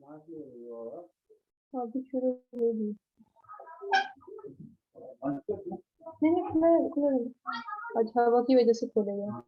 अभी शुरू होगी। नहीं नहीं खुला अच्छा हवा की वजह से खोलेगा।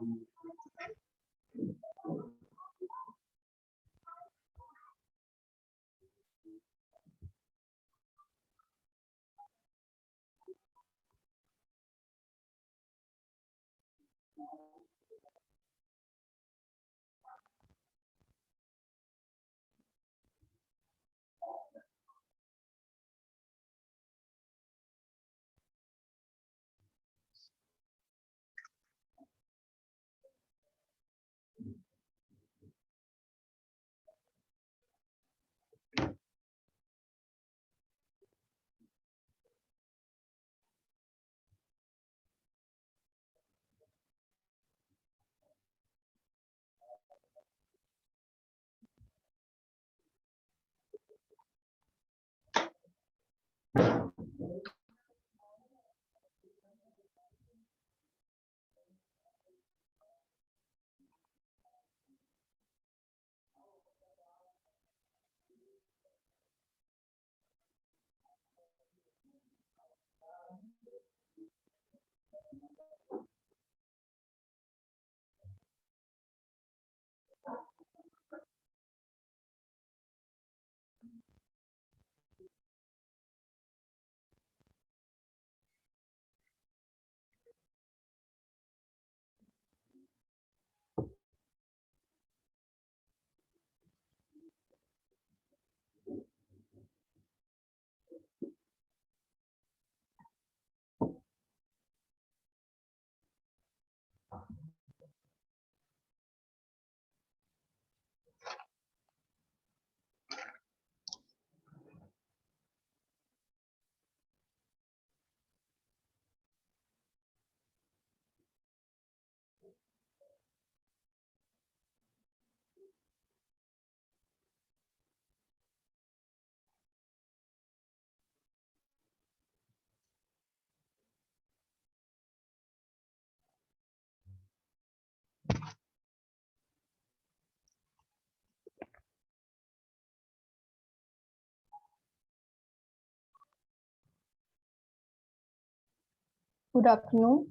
Good afternoon.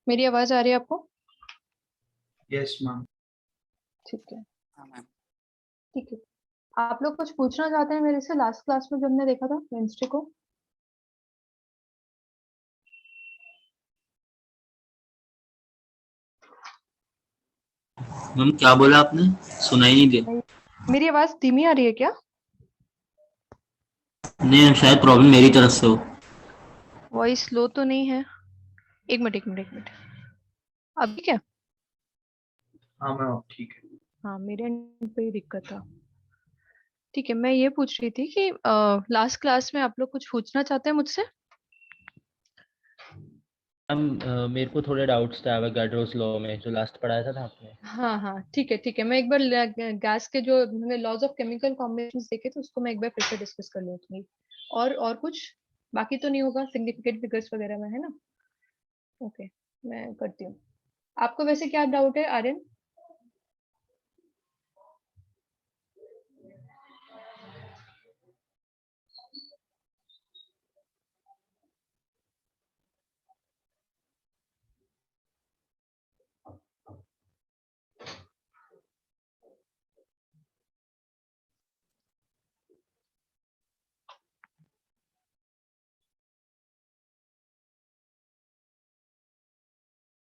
मेरी आवाज आ रही है आपको? Yes ma'am. ठीक है। हाँ मैम। ठीक है, आप लोग कुछ पूछना चाहते हैं मेरे से लास्ट क्लास में जो हमने देखा था वेंसडे को? मैम क्या बोला आपने? सुना ही नहीं दिया। मेरी आवाज धीमी आ रही है क्या? नहीं मैम, शायद प्रॉब्लम मेरी तरफ से हो। वॉइस लो तो नहीं है? एक मिनट एक मिनट एक मिनट। अब ठीक है? हाँ मैम अब ठीक है। हाँ मेरे एंड पे ही दिक्कत था। ठीक है, मैं ये पूछ रही थी कि लास्ट क्लास में आप लोग कुछ पूछना चाहते हैं मुझसे? मैम मेरे को थोड़े डाउट्स थे एवोगाड्रोस लॉ में जो लास्ट पढ़ाया था ना आपने। हाँ हाँ ठीक है ठीक है, मैं एक बार गैस के जो हमने लॉज ऑफ केमिकल कॉम्बिनेशंस देखे थे उसको मैं एक बार फिर से डिस्कस कर लूंगी। और कुछ बाकी तो नहीं होगा सिग्निफिकेंट फिगर्स वगैरह में, है ना? ओके, मैं करती हूँ। आपको वैसे क्या डाउट है आर्यन?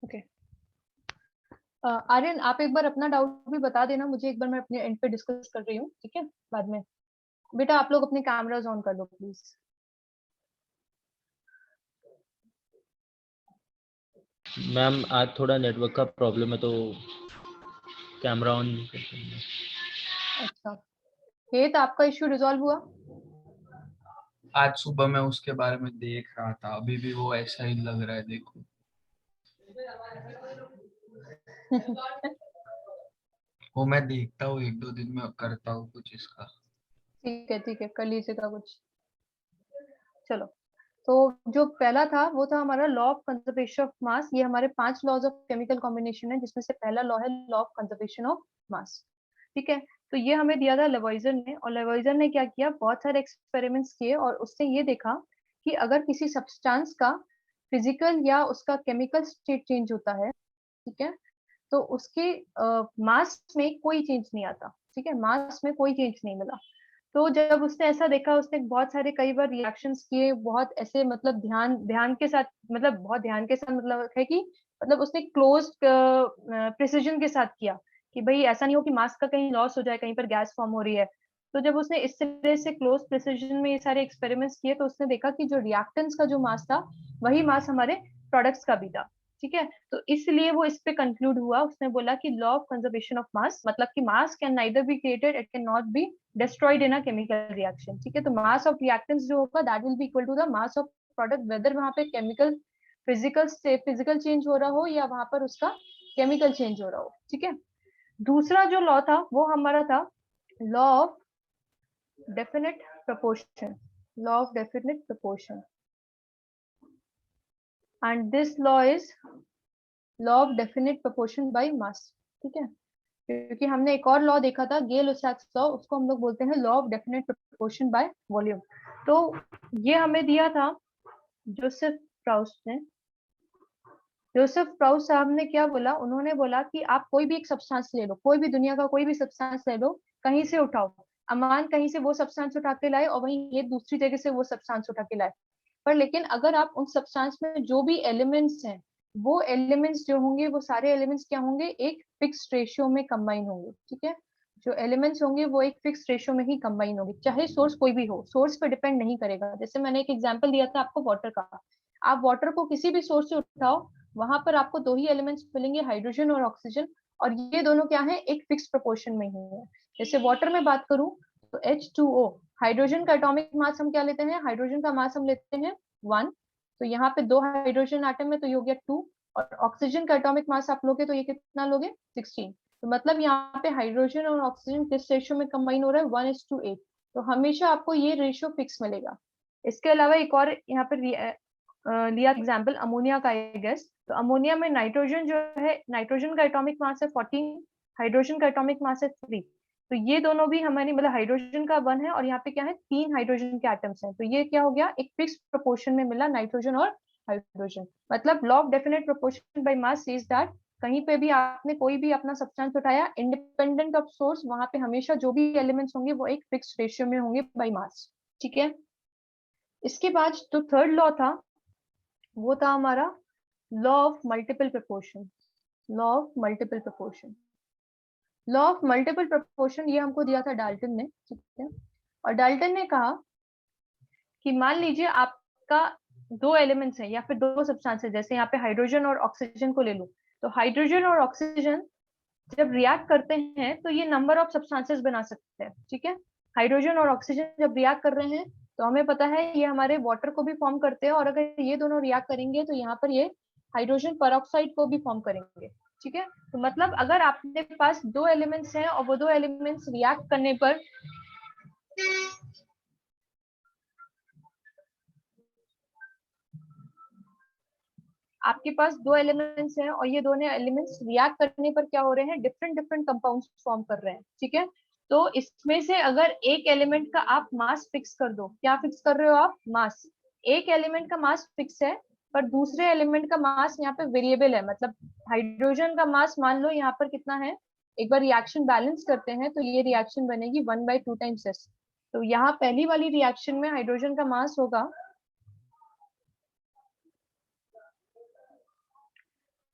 ओके, आर्यन आप एक बार अपना डाउट भी बता देना मुझे, एक बार मैं अपने एंड पे डिस्कस कर रही हूँ, ठीक है, बाद में। बेटा आप लोग अपने कैमराज ऑन कर लो प्लीज। मैम आज थोड़ा नेटवर्क का प्रॉब्लम है तो कैमरा ऑन। अच्छा तो आपका इश्यू रिजॉल्व हुआ? आज सुबह मैं उसके बारे में देख रहा था, अभी भी वो ऐसा ही लग रहा है, देखो। वो मैं देखता हूँ, 1-2 दिन में करता हूँ कुछ इसका। ठीक है, कर लीजिएगा कुछ। चलो, तो जो पहला था वो था हमारा law of conservation of mass. ये हमारे 5 लॉज ऑफ केमिकल कॉम्बिनेशन है, जिसमें से पहला लॉ है law of conservation of mass. ठीक है, तो ये हमें दिया था लेवोइजर ने, और लेवोइजर ने क्या किया, बहुत सारे एक्सपेरिमेंट्स किए और उससे ये देखा कि अगर किसी सब्सटेंस का फिजिकल या उसका केमिकल स्टेट चेंज होता है, ठीक है, तो उसके मास में कोई चेंज नहीं आता। ठीक है, मास में कोई चेंज नहीं मिला। तो जब उसने ऐसा देखा, उसने बहुत सारे कई बार रिएक्शंस किए, बहुत ऐसे मतलब ध्यान ध्यान के साथ, मतलब बहुत ध्यान के साथ, मतलब है कि मतलब उसने क्लोज प्रिसीजन के साथ किया कि भाई ऐसा नहीं हो कि मास का कहीं लॉस हो जाए, कहीं पर गैस फॉर्म हो रही है। तो जब उसने इस तरह से क्लोज प्रिसीजन में ये सारे एक्सपेरिमेंट्स किए, तो उसने देखा कि जो रिएक्टेंट्स का जो मास था, वही मास हमारे प्रोडक्ट्स का भी था। ठीक है, तो इसलिए वो इस पे कंक्लूड हुआ, उसने बोला कि law of conservation of mass, मतलब कि मास can neither be created, it can not be destroyed in a chemical reaction। ठीक है, तो mass of reactants जो होगा that will be equal to the mass of product, whether वहां पे chemical physical change हो रहा हो या वहां पर उसका chemical change हो रहा हो। ठीक है, दूसरा जो लॉ था वो हमारा था law of definite proportion, law of definite proportion, and this law is law of definite proportion by mass। ठीक है, क्योंकि हमने एक और लॉ देखा था, गेल लुसाक्स लॉ, उसको हम लोग बोलते हैं law of definite proportion by volume. तो ये हमें दिया था जोसेफ प्राउस ने। जोसेफ प्राउस साहब ने क्या बोला, उन्होंने बोला कि आप कोई भी एक सब्सटेंस ले लो, कोई भी दुनिया का कोई भी सब्सटेंस ले लो, कहीं से उठाओ, अमान कहीं से वो सब्सटेंस उठा के लाए और वहीं ये दूसरी जगह से वो सब्सटेंस उठा के लाए, पर लेकिन अगर आप उन सब्सटेंस में जो भी एलिमेंट्स हैं, वो एलिमेंट्स जो होंगे, वो सारे एलिमेंट्स क्या होंगे, एक फिक्स रेशियो में कंबाइन होंगे। ठीक है, जो एलिमेंट्स होंगे वो एक फिक्स रेशियो में ही कंबाइन होंगे, चाहे सोर्स कोई भी हो, सोर्स पे डिपेंड नहीं करेगा। जैसे मैंने एक एग्जांपल दिया था आपको वाटर का, आप वाटर को किसी भी सोर्स से उठाओ, वहां पर आपको दो ही एलिमेंट्स मिलेंगे, हाइड्रोजन और ऑक्सीजन, और ये दोनों क्या है, एक फिक्स प्रोपोर्शन में ही है। जैसे वाटर में बात करूं तो H2O, हाइड्रोजन का एटॉमिक मास हम क्या लेते हैं, हाइड्रोजन का मास हम लेते हैं 1, तो यहाँ पे 2 हाइड्रोजन एटम है तो ये हो गया 2, और ऑक्सीजन का एटॉमिक मास आप लोगे तो ये कितना लोगे, 16। तो मतलब यहाँ पे हाइड्रोजन और ऑक्सीजन किस रेशियो में कंबाइन हो रहा है, 1:8। तो हमेशा आपको ये रेशियो फिक्स मिलेगा। इसके अलावा एक और यहाँ पे लिया एग्जाम्पल अमोनिया का, आई गेस। तो अमोनिया में नाइट्रोजन जो है, नाइट्रोजन का एटॉमिक मास है 14, हाइड्रोजन का एटॉमिक मास है 3। तो ये दोनों भी हमारी, मतलब हाइड्रोजन का 1 है और यहाँ पे क्या है, 3 हाइड्रोजन के एटम्स हैं, तो ये क्या हो गया, एक फिक्स प्रोपोर्शन में मिला नाइट्रोजन और हाइड्रोजन। मतलब law of definite proportion by mass says that कहीं पे भी आपने कोई भी अपना सब्सटेंस उठाया, इंडिपेंडेंट ऑफ सोर्स, वहां पे हमेशा जो भी एलिमेंट्स होंगे वो एक फिक्स रेशियो में होंगे बाय मास। ठीक है, इसके बाद जो थर्ड लॉ था वो था हमारा law of multiple proportion. Law of multiple proportion, law of multiple proportion ये हमको दिया था डाल्टन ने। ठीक है, और डाल्टन ने कहा कि मान लीजिए आपका दो एलिमेंट्स हैं या फिर दो सब्सटेंसेस, जैसे यहाँ पे हाइड्रोजन और ऑक्सीजन को ले लो, तो हाइड्रोजन और ऑक्सीजन जब रिएक्ट करते हैं तो ये नंबर ऑफ सब्सटेंसेस बना सकते हैं। ठीक है, हाइड्रोजन और ऑक्सीजन जब रिएक्ट कर रहे हैं तो हमें पता है ये हमारे वाटर को भी फॉर्म करते हैं, और अगर ये दोनों रिएक्ट करेंगे तो यहाँ पर ये हाइड्रोजन पेरोक्साइड को भी फॉर्म करेंगे। ठीक है, तो मतलब अगर आपके पास दो एलिमेंट्स हैं और वो दो एलिमेंट्स रिएक्ट करने पर आपके पास दो एलिमेंट्स हैं और ये दोनों एलिमेंट्स रिएक्ट करने पर क्या हो रहे हैं, डिफरेंट डिफरेंट कंपाउंड्स फॉर्म कर रहे हैं। ठीक है, तो इसमें से अगर एक एलिमेंट का आप मास फिक्स कर दो, क्या फिक्स कर रहे हो आप, मास। एक एलिमेंट का मास फिक्स है पर दूसरे एलिमेंट का मास यहाँ पे वेरिएबल है, मतलब हाइड्रोजन का मास मान लो यहाँ पर कितना है, एक बार रिएक्शन बैलेंस करते हैं तो ये रिएक्शन बनेगी 1/2 टाइम्स एस। तो यहाँ पहली वाली रिएक्शन में हाइड्रोजन का मास होगा,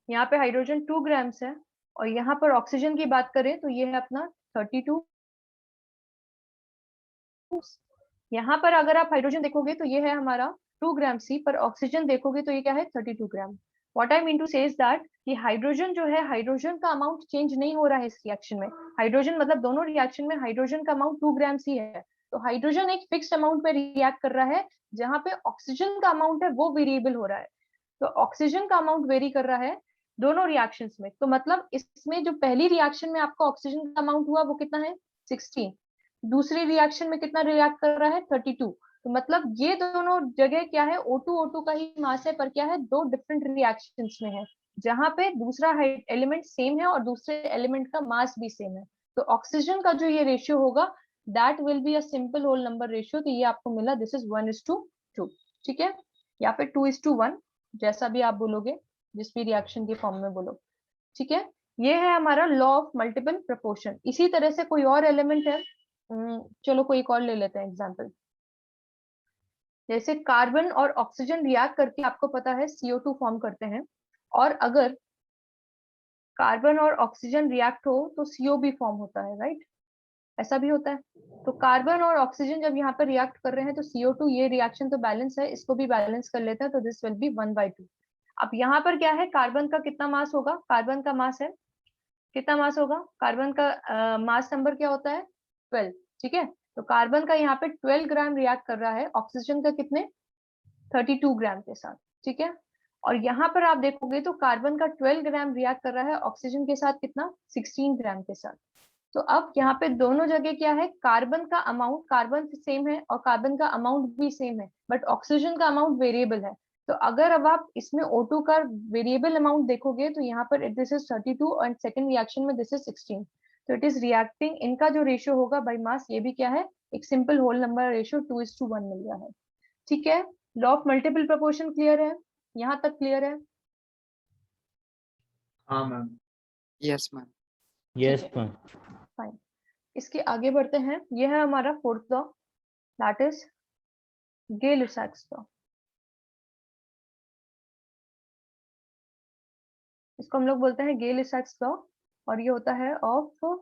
यहाँ पे हाइड्रोजन 2 ग्राम्स है, और यहाँ पर ऑक्सीजन की बात करें तो ये है अपना 32। यहाँ पर अगर आप हाइड्रोजन देखोगे तो ये है हमारा 2 ग्राम सी, पर ऑक्सीजन देखोगे तो ये क्या है 32 ग्राम। व्हाट आई मीन टू से इज दैट कि हाइड्रोजन जो है, हाइड्रोजन का अमाउंट चेंज नहीं हो रहा है इस रिएक्शन में। हाइड्रोजन मतलब दोनों रिएक्शन में हाइड्रोजन का अमाउंट 2 ग्राम्स ही है, तो हाइड्रोजन एक फिक्स्ड अमाउंट में रिएक्ट कर रहा है, जहां पे ऑक्सीजन का अमाउंट है वो वेरिएबल हो रहा है। तो ऑक्सीजन का अमाउंट वेरी कर रहा है दोनों रिएक्शंस में। तो मतलब इसमें जो पहली रिएक्शन में आपका ऑक्सीजन का अमाउंट हुआ वो कितना है 16, दूसरी रिएक्शन में कितना रिएक्ट कर रहा है 32। तो मतलब ये दोनों जगह क्या है, O2 O2 का ही मास है, पर क्या है दो डिफरेंट रिएक्शंस में है, जहां पे दूसरा एलिमेंट सेम है और दूसरे एलिमेंट का मास भी सेम है। तो ऑक्सीजन का जो ये रेशियो होगा that will be a simple whole number ratio. तो ये आपको मिला, दिस इज 1:2, ठीक है, या फिर 2:1, जैसा भी आप बोलोगे, जिस भी रिएक्शन के फॉर्म में बोलो, ठीक है। ये है हमारा लॉ ऑफ मल्टीपल प्रोपोर्शन। इसी तरह से कोई और एलिमेंट है, चलो कोई एक और ले लेते हैं एग्जांपल। जैसे कार्बन और ऑक्सीजन रिएक्ट करके आपको पता है CO2 फॉर्म करते हैं, और अगर कार्बन और ऑक्सीजन रिएक्ट हो तो CO भी फॉर्म होता है, राइट, ऐसा भी होता है। तो कार्बन और ऑक्सीजन जब यहाँ पर रिएक्ट कर रहे हैं तो CO2, ये रिएक्शन तो बैलेंस है, इसको भी बैलेंस कर लेते हैं, तो दिस विल बी 1/2। अब यहाँ पर क्या है, कार्बन का कितना मास होगा, कार्बन का मास है कितना मास होगा, कार्बन का मास नंबर क्या होता है 12, ठीक है। तो कार्बन का यहाँ पे 12 ग्राम रिएक्ट कर रहा है ऑक्सीजन का कितने 32 ग्राम के साथ, ठीक है। और यहाँ पर आप देखोगे तो कार्बन का 12 ग्राम रिएक्ट कर रहा है ऑक्सीजन के साथ कितना 16 ग्राम के साथ। तो अब यहाँ पे दोनों जगह क्या है, कार्बन का अमाउंट, कार्बन सेम है और कार्बन का अमाउंट भी सेम है, बट ऑक्सीजन का अमाउंट वेरिएबल है। तो अगर अब आप इसमें O2 का वेरिएबल अमाउंट देखोगे तो यहाँ पर दिस इज 32 और सेकंड रिएक्शन में दिस इज 16। तो इट इज रिएक्टिंग, इनका जो रेशियो होगा बाय मास, ये भी क्या है एक सिंपल होल नंबर रेशियो 2:1 मिल गया है, ठीक है। Law of multiple proportion clear है, यहाँ तक क्लियर है? हाँ मैम। Yes ma'am. यस ठीक है, मैम। फाइन। इसके आगे बढ़ते हैं, यह है हमारा fourth law, that is Gay-Lussac's law. इसको हम लोग बोलते हैं गे-लुसाक्स लॉ, और ये होता है of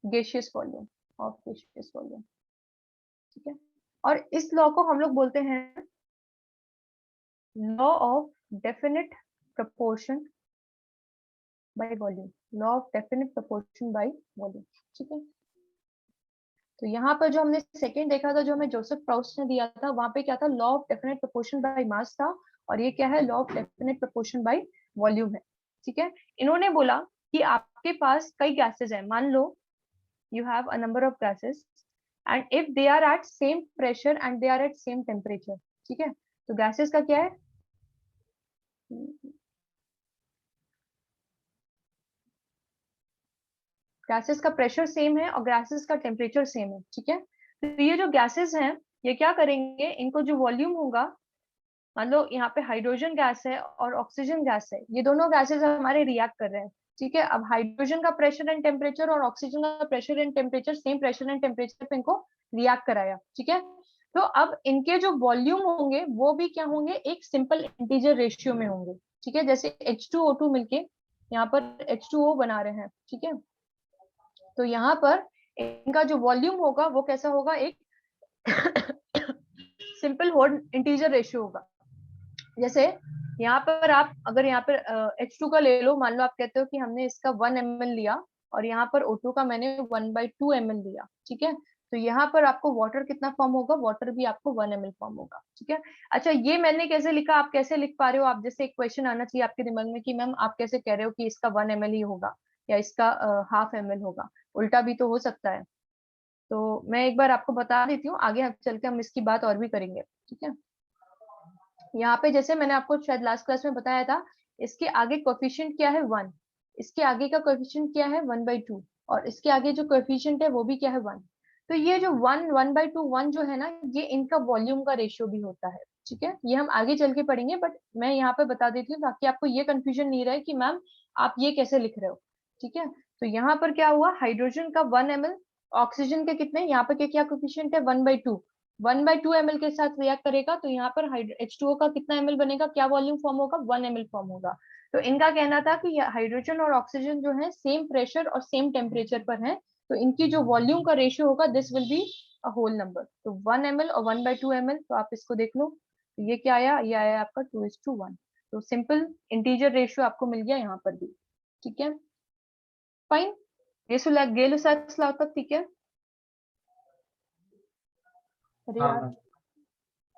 gaseous volume, of gaseous volume, ठीक है। और इस लॉ को हम लोग बोलते हैं law of definite proportion by volume, law of definite proportion by volume, ठीक है। तो यहाँ पर जो हमने सेकंड देखा था, जो हमें जोसेफ प्राउस्ट ने दिया था, वहां पे क्या था, law of definite proportion by mass था, और ये क्या है, law of definite proportion by volume है, ठीक है। इन्होंने बोला कि आपके पास कई गैसेस हैं, मान लो you have a number of gases and if they are at same pressure and they are at same temperature, ठीक है। तो गैसेस का क्या है, गैसेस का प्रेशर सेम है और गैसेस का टेम्परेचर सेम है, ठीक है। तो ये जो गैसेस हैं ये क्या करेंगे, इनको जो वॉल्यूम होगा, मान लो यहाँ पे हाइड्रोजन गैस है और ऑक्सीजन गैस है, ये दोनों गैसेस हमारे रिएक्ट कर रहे हैं, ठीक है। अब हाइड्रोजन का प्रेशर एंड टेम्परेचर और ऑक्सीजन का pressure and temperature, same pressure and temperature पे इनको रिएक्ट कराया, ठीक है। तो अब इनके जो वॉल्यूम होंगे वो भी क्या होंगे, एक सिंपल इंटीजर रेशियो में होंगे, ठीक है। जैसे H2O2 मिलके यहाँ पर H2O बना रहे हैं, ठीक है। तो यहाँ पर इनका जो वॉल्यूम होगा वो कैसा होगा, एक सिंपल होल इंटीजर रेशियो होगा। जैसे यहाँ पर आप अगर यहाँ पर H2 का ले लो, मान लो आप कहते हो कि हमने इसका 1 ml लिया और यहाँ पर O2 का मैंने 1/2 ml लिया, ठीक है। तो यहाँ पर आपको वाटर कितना फॉर्म होगा, वाटर भी आपको 1 ml फॉर्म होगा, ठीक है। अच्छा, ये मैंने कैसे लिखा, आप कैसे लिख पा रहे हो, आप जैसे एक क्वेश्चन आना चाहिए आपके दिमाग में कि मैम आप कैसे कह रहे हो कि इसका 1 ml ही होगा या इसका 1/2 ml होगा, उल्टा भी तो हो सकता है। तो मैं एक बार आपको बता देती हूँ, आगे चल के हम इसकी बात और भी करेंगे, ठीक है। यहाँ पे जैसे मैंने आपको शायद लास्ट क्लास में बताया था, इसके आगे कोएफिशिएंट क्या है 1, इसके आगे का कोएफिशिएंट क्या है 1/2, और इसके आगे जो कोएफिशिएंट है वो भी क्या है 1। तो ये जो 1/2 1 जो है ना, ये इनका वॉल्यूम का रेशियो भी होता है, ठीक है। ये हम आगे चल के पढ़ेंगे, बट मैं यहाँ पे बता देती हूँ ताकि आपको ये कंफ्यूजन नहीं रहे कि मैम आप ये कैसे लिख रहे हो, ठीक है। तो यहाँ पर क्या हुआ, हाइड्रोजन का 1 ml, ऑक्सीजन के कितने, यहाँ पे क्या कोएफिशिएंट है 1/2, 1/2 ml के साथ रिएक्ट करेगा, तो यहाँ पर H2O का कितना ml बनेगा, क्या वॉल्यूम फॉर्म होगा 1 ml फॉर्म होगा। तो इनका कहना था कि हाइड्रोजन और ऑक्सीजन जो है सेम प्रेशर और सेम टेम्परेचर पर है, तो इनकी जो वॉल्यूम का रेशियो होगा this will be a whole number. तो 1 ml और 1/2 ml, तो आप इसको देख लो, ये क्या आया, ये आया आपका 2:1। तो सिंपल इंटीजर रेशियो आपको मिल गया यहाँ पर भी, ठीक है, फाइन। गै-लुसाक्स लॉ तक ठीक है। अरे हाँ यार मैम।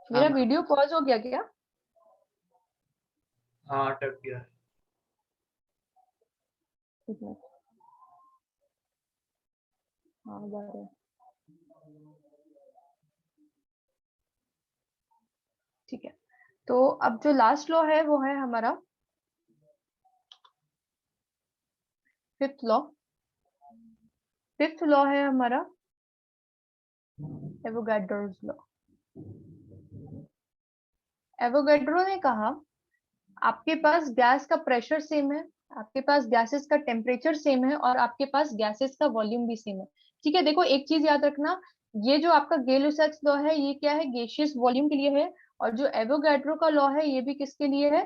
मेरा हाँ वीडियो पॉज हो गया क्या? हाँ अटक गया। एक मिनट, हाँ बराबर। ठीक है, तो अब जो लास्ट लॉ है वो है हमारा फिफ्थ लॉ। फिफ्थ लॉ है हमारा एवोगाड्रोस लॉ। एवोगाड्रो ने कहा आपके पास गैस का प्रेशर सेम है, आपके पास गैसेस का टेम्परेचर सेम है और आपके पास गैसेस का वॉल्यूम भी सेम है। ठीक है, देखो एक चीज याद रखना, ये जो आपका गै-लुसाक्स लॉ है ये क्या है, गैसियस वॉल्यूम के लिए है, और जो एवोगाड्रो का लॉ है ये भी किसके लिए है,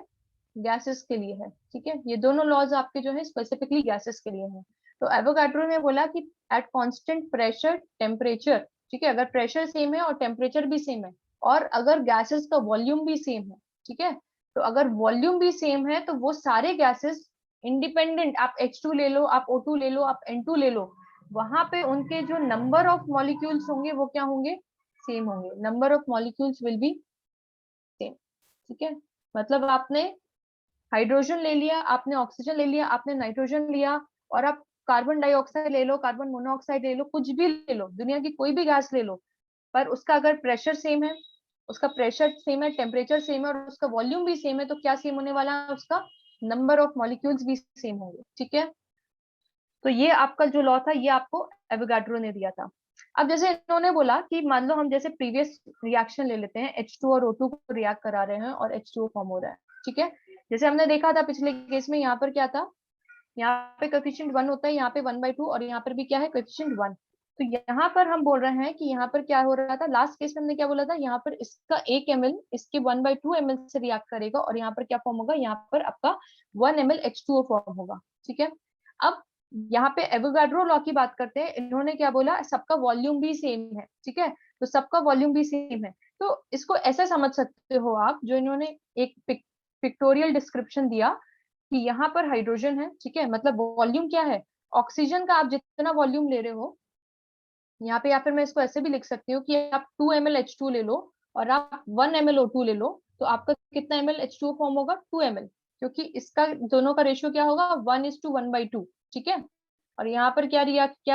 गैसेस के लिए है। ठीक है, ये दोनों लॉज आपके जो है स्पेसिफिकली गैसेस के लिए है। तो एवोगाड्रो ने बोला कि एट कांस्टेंट प्रेशर टेम्परेचर, ठीक है, अगर प्रेशर सेम है और टेम्परेचर भी सेम है और अगर गैसेस का वॉल्यूम भी सेम है, ठीक है, तो अगर वॉल्यूम भी सेम है तो वो सारे गैसेस इंडिपेंडेंट, आप H2 ले लो, आप O2 ले लो, आप N2 ले लो, वहां पे उनके जो नंबर ऑफ मॉलिक्यूल्स होंगे वो क्या होंगे, सेम होंगे, number of molecules will be same. ठीक है, मतलब आपने हाइड्रोजन ले लिया, आपने ऑक्सीजन ले लिया, आपने नाइट्रोजन लिया, और आप कार्बन डाइऑक्साइड ले लो, कार्बन मोनोऑक्साइड ले लो, कुछ भी ले लो, दुनिया की कोई भी गैस ले लो, पर उसका अगर प्रेशर सेम है, उसका प्रेशर सेम है, टेम्परेचर सेम है और उसका वॉल्यूम भी सेम है, तो क्या सेम होने वाला है, उसका नंबर ऑफ मॉलिक्यूल्स भी सेम होंगे। ठीक है, तो ये आपका जो लॉ था ये आपको एवोगाड्रो ने दिया था। अब जैसे इन्होंने बोला कि मान लो हम जैसे प्रीवियस रिएक्शन ले लेते हैं, H2 और O2 को रिएक्ट करा रहे हैं और H2O फॉर्म हो रहा है। ठीक है, जैसे हमने देखा था पिछले केस में, यहाँ पर क्या था, यहाँ पे कोएफिशिएंट 1 होता है, यहाँ पे 1/2 और यहाँ पर भी क्या है, कोएफिशिएंट 1। तो यहाँ पर हम बोल रहे हैं कि यहाँ पर क्या हो रहा था, लास्ट केस में हमने क्या बोला था, यहाँ पर इसका 1 ml इसके 1/2 ml से रिएक्ट करेगा और यहाँ पर क्या फॉर्म होगा, यहाँ पर आपका 1 ml H2O फॉर्म होगा। ठीक है, अब यहाँ पे एवोगाड्रो लॉ की बात करते हैं, इन्होंने क्या बोला, सबका वॉल्यूम भी सेम है। ठीक है, तो सबका वॉल्यूम भी सेम है, तो इसको ऐसा समझ सकते हो आप, जो इन्होंने एक पिक्टोरियल डिस्क्रिप्शन दिया कि यहाँ पर हाइड्रोजन है, ठीक है, मतलब वॉल्यूम क्या है, ऑक्सीजन का आप जितना वॉल्यूम ले रहे हो यहाँ पे, या फिर मैं इसको ऐसे भी लिख सकती हूँ कि आप 2 ml H2 ले लो और आप 1 ml O2 ले लो, तो आपका कितना ml H2O फॉर्म होगा, 2 ml, क्योंकि इसका दोनों का रेशियो क्या होगा, 1:1/2। ठीक है, और यहाँ पर क्या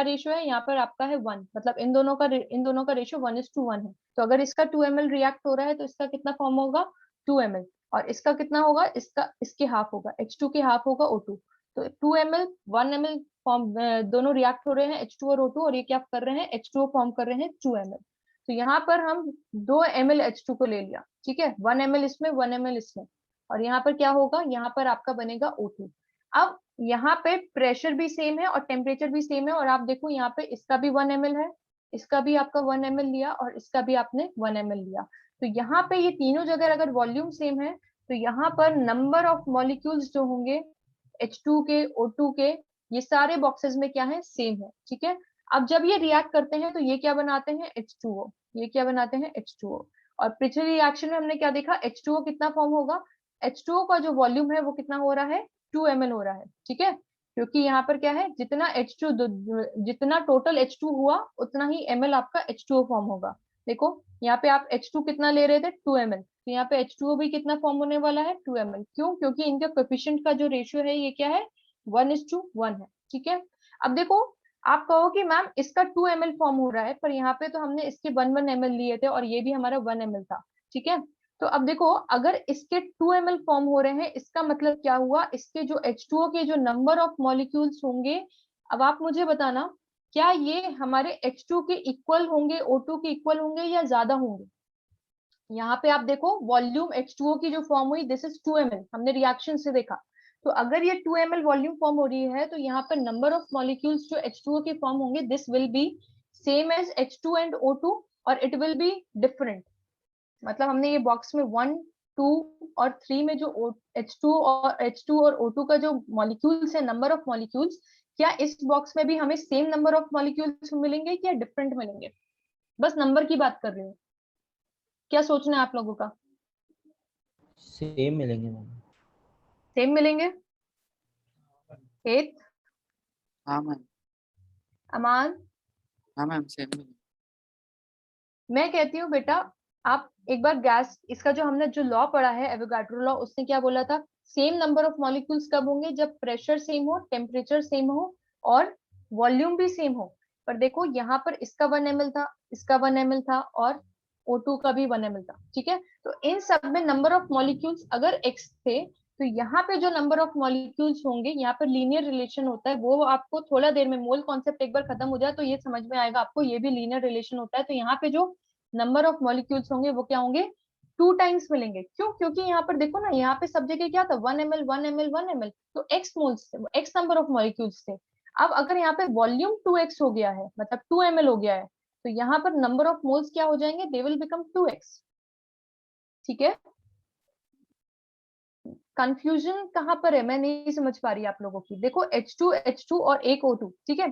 रेशियो है, यहाँ पर आपका है 1, मतलब इन दोनों का रेशियो 1:1 है। तो अगर इसका 2 ml रिएक्ट हो रहा है तो इसका कितना फॉर्म होगा, 2 ml, और इसका कितना होगा, इसके हाफ होगा, H2 के हाफ होगा O2। तो 2 ml 1 ml फॉर्म, दोनों रिएक्ट हो रहे हैं H2 और O2, और ये क्या कर रहे हैं, H2O फॉर्म कर रहे हैं 2 ml। तो यहाँ पर हम 2 ml H2 को ले लिया, ठीक है, 1 ml इसमें 1 ml इसमें, और यहाँ पर क्या होगा, यहाँ पर आपका बनेगा O2। अब यहाँ पे प्रेशर भी सेम है और टेम्परेचर भी सेम है, और आप देखो यहाँ पे इसका भी 1 ml है, इसका भी आपका 1 ml लिया और इसका भी आपने 1 ml लिया। तो यहाँ पे ये तीनों जगह अगर वॉल्यूम सेम है तो यहाँ पर नंबर ऑफ मॉलिक्यूल्स जो होंगे H2 के, O2 के, ये सारे बॉक्सेस में क्या है, सेम है। ठीक है, अब जब ये रिएक्ट करते हैं तो ये क्या बनाते हैं, H2O, ये क्या बनाते हैं, H2O। और पिछले रिएक्शन में हमने क्या देखा, H2O कितना फॉर्म होगा, H2O का जो वॉल्यूम है वो कितना हो रहा है, 2 ml हो रहा है। ठीक है, क्योंकि यहाँ पर क्या है, जितना टोटल H2 हुआ उतना ही ml आपका H2O फॉर्म होगा। देखो यहाँ पे आप H2 कितना ले रहे थे, 2 ml, तो यहाँ पे H2O भी कितना फॉर्म होने वाला है, 2 ml। क्यों, क्योंकि इनका कोएफिशिएंट का जो रेशियो है ये क्या है, 1:1 है। ठीक है, अब देखो आप कहो कि मैम इसका 2 ml फॉर्म हो रहा है, पर यहाँ पे तो हमने इसके 1 ml लिए थे और ये भी हमारा 1 ml था। ठीक है, तो अब देखो अगर इसके 2 ml फॉर्म हो रहे हैं, इसका मतलब क्या हुआ, इसके जो H2O के जो नंबर ऑफ मॉलिक्यूल्स होंगे, अब आप मुझे बताना, क्या ये हमारे H2 के इक्वल होंगे, O2 के इक्वल होंगे या ज्यादा होंगे। यहाँ पे आप देखो वॉल्यूम H2O की जो फॉर्म हुई, दिस इज 2 ml, हमने रिएक्शन से देखा। तो अगर ये 2 ml वॉल्यूम फॉर्म हो रही है तो यहाँ पर नंबर ऑफ मॉलिक्यूल्स जो H2O के फॉर्म होंगे, this will be same as H2 and O2, और इट विल बी डिफरेंट। मतलब हमने ये बॉक्स में 1, 2 और 3 में जो H2 और O2 का जो मॉलिक्यूल्स है, नंबर ऑफ मॉलिक्यूल्स, क्या इस बॉक्स में भी हमें सेम नंबर ऑफ मॉलिक्यूल्स मिलेंगे क्या डिफरेंट मिलेंगे, बस नंबर की बात कर रही हूँ। क्या सोचना है आप लोगों का? सेम मिलेंगे मैम। सेम मिलेंगे? 8 हाँ मैम, अमान, हाँ मैम सेम। मैं कहती हूँ बेटा आप एक बार गैस, इसका जो हमने जो लॉ पढ़ा है एवोगाड्रो लॉ, उसने क्या बोला था, सेम नंबर ऑफ मॉलिक्यूल्स कब होंगे, जब प्रेशर सेम हो, टेम्परेचर सेम हो और वॉल्यूम भी सेम हो। पर देखो यहाँ पर इसका 1 ml था, इसका 1 ml था और O2 का भी 1 ml था, ठीक है। तो इन सब में नंबर ऑफ मॉलिक्यूल्स अगर x थे, तो यहाँ पे जो नंबर ऑफ मॉलिक्यूल्स होंगे, यहाँ पर लीनियर रिलेशन होता है, वो आपको थोड़ा देर में मोल कॉन्सेप्ट एक बार खत्म हो जाए तो ये समझ में आएगा आपको, ये भी लीनियर रिलेशन होता है। तो यहाँ पे जो नंबर ऑफ मॉलिक्यूल्स होंगे वो क्या होंगे, 2 टाइम्स मिलेंगे। क्यों? क्योंकि यहाँ पर देखो ना, यहाँ पे सब जगह क्या था, 1 ml 1 ml 1 ml, तो x मोल्स थे, x नंबर ऑफ मॉलिक्यूल्स थे। अब अगर यहाँ पे वॉल्यूम 2x हो गया है, मतलब 2 ml हो गया है, तो यहाँ पर नंबर ऑफ मोल्स क्या हो जाएंगे, दे विल बिकम 2x, ठीक है। कंफ्यूजन कहाँ पर है, मैं नहीं समझ पा रही आप लोगों की। देखो H2 और एक O2, ठीक है,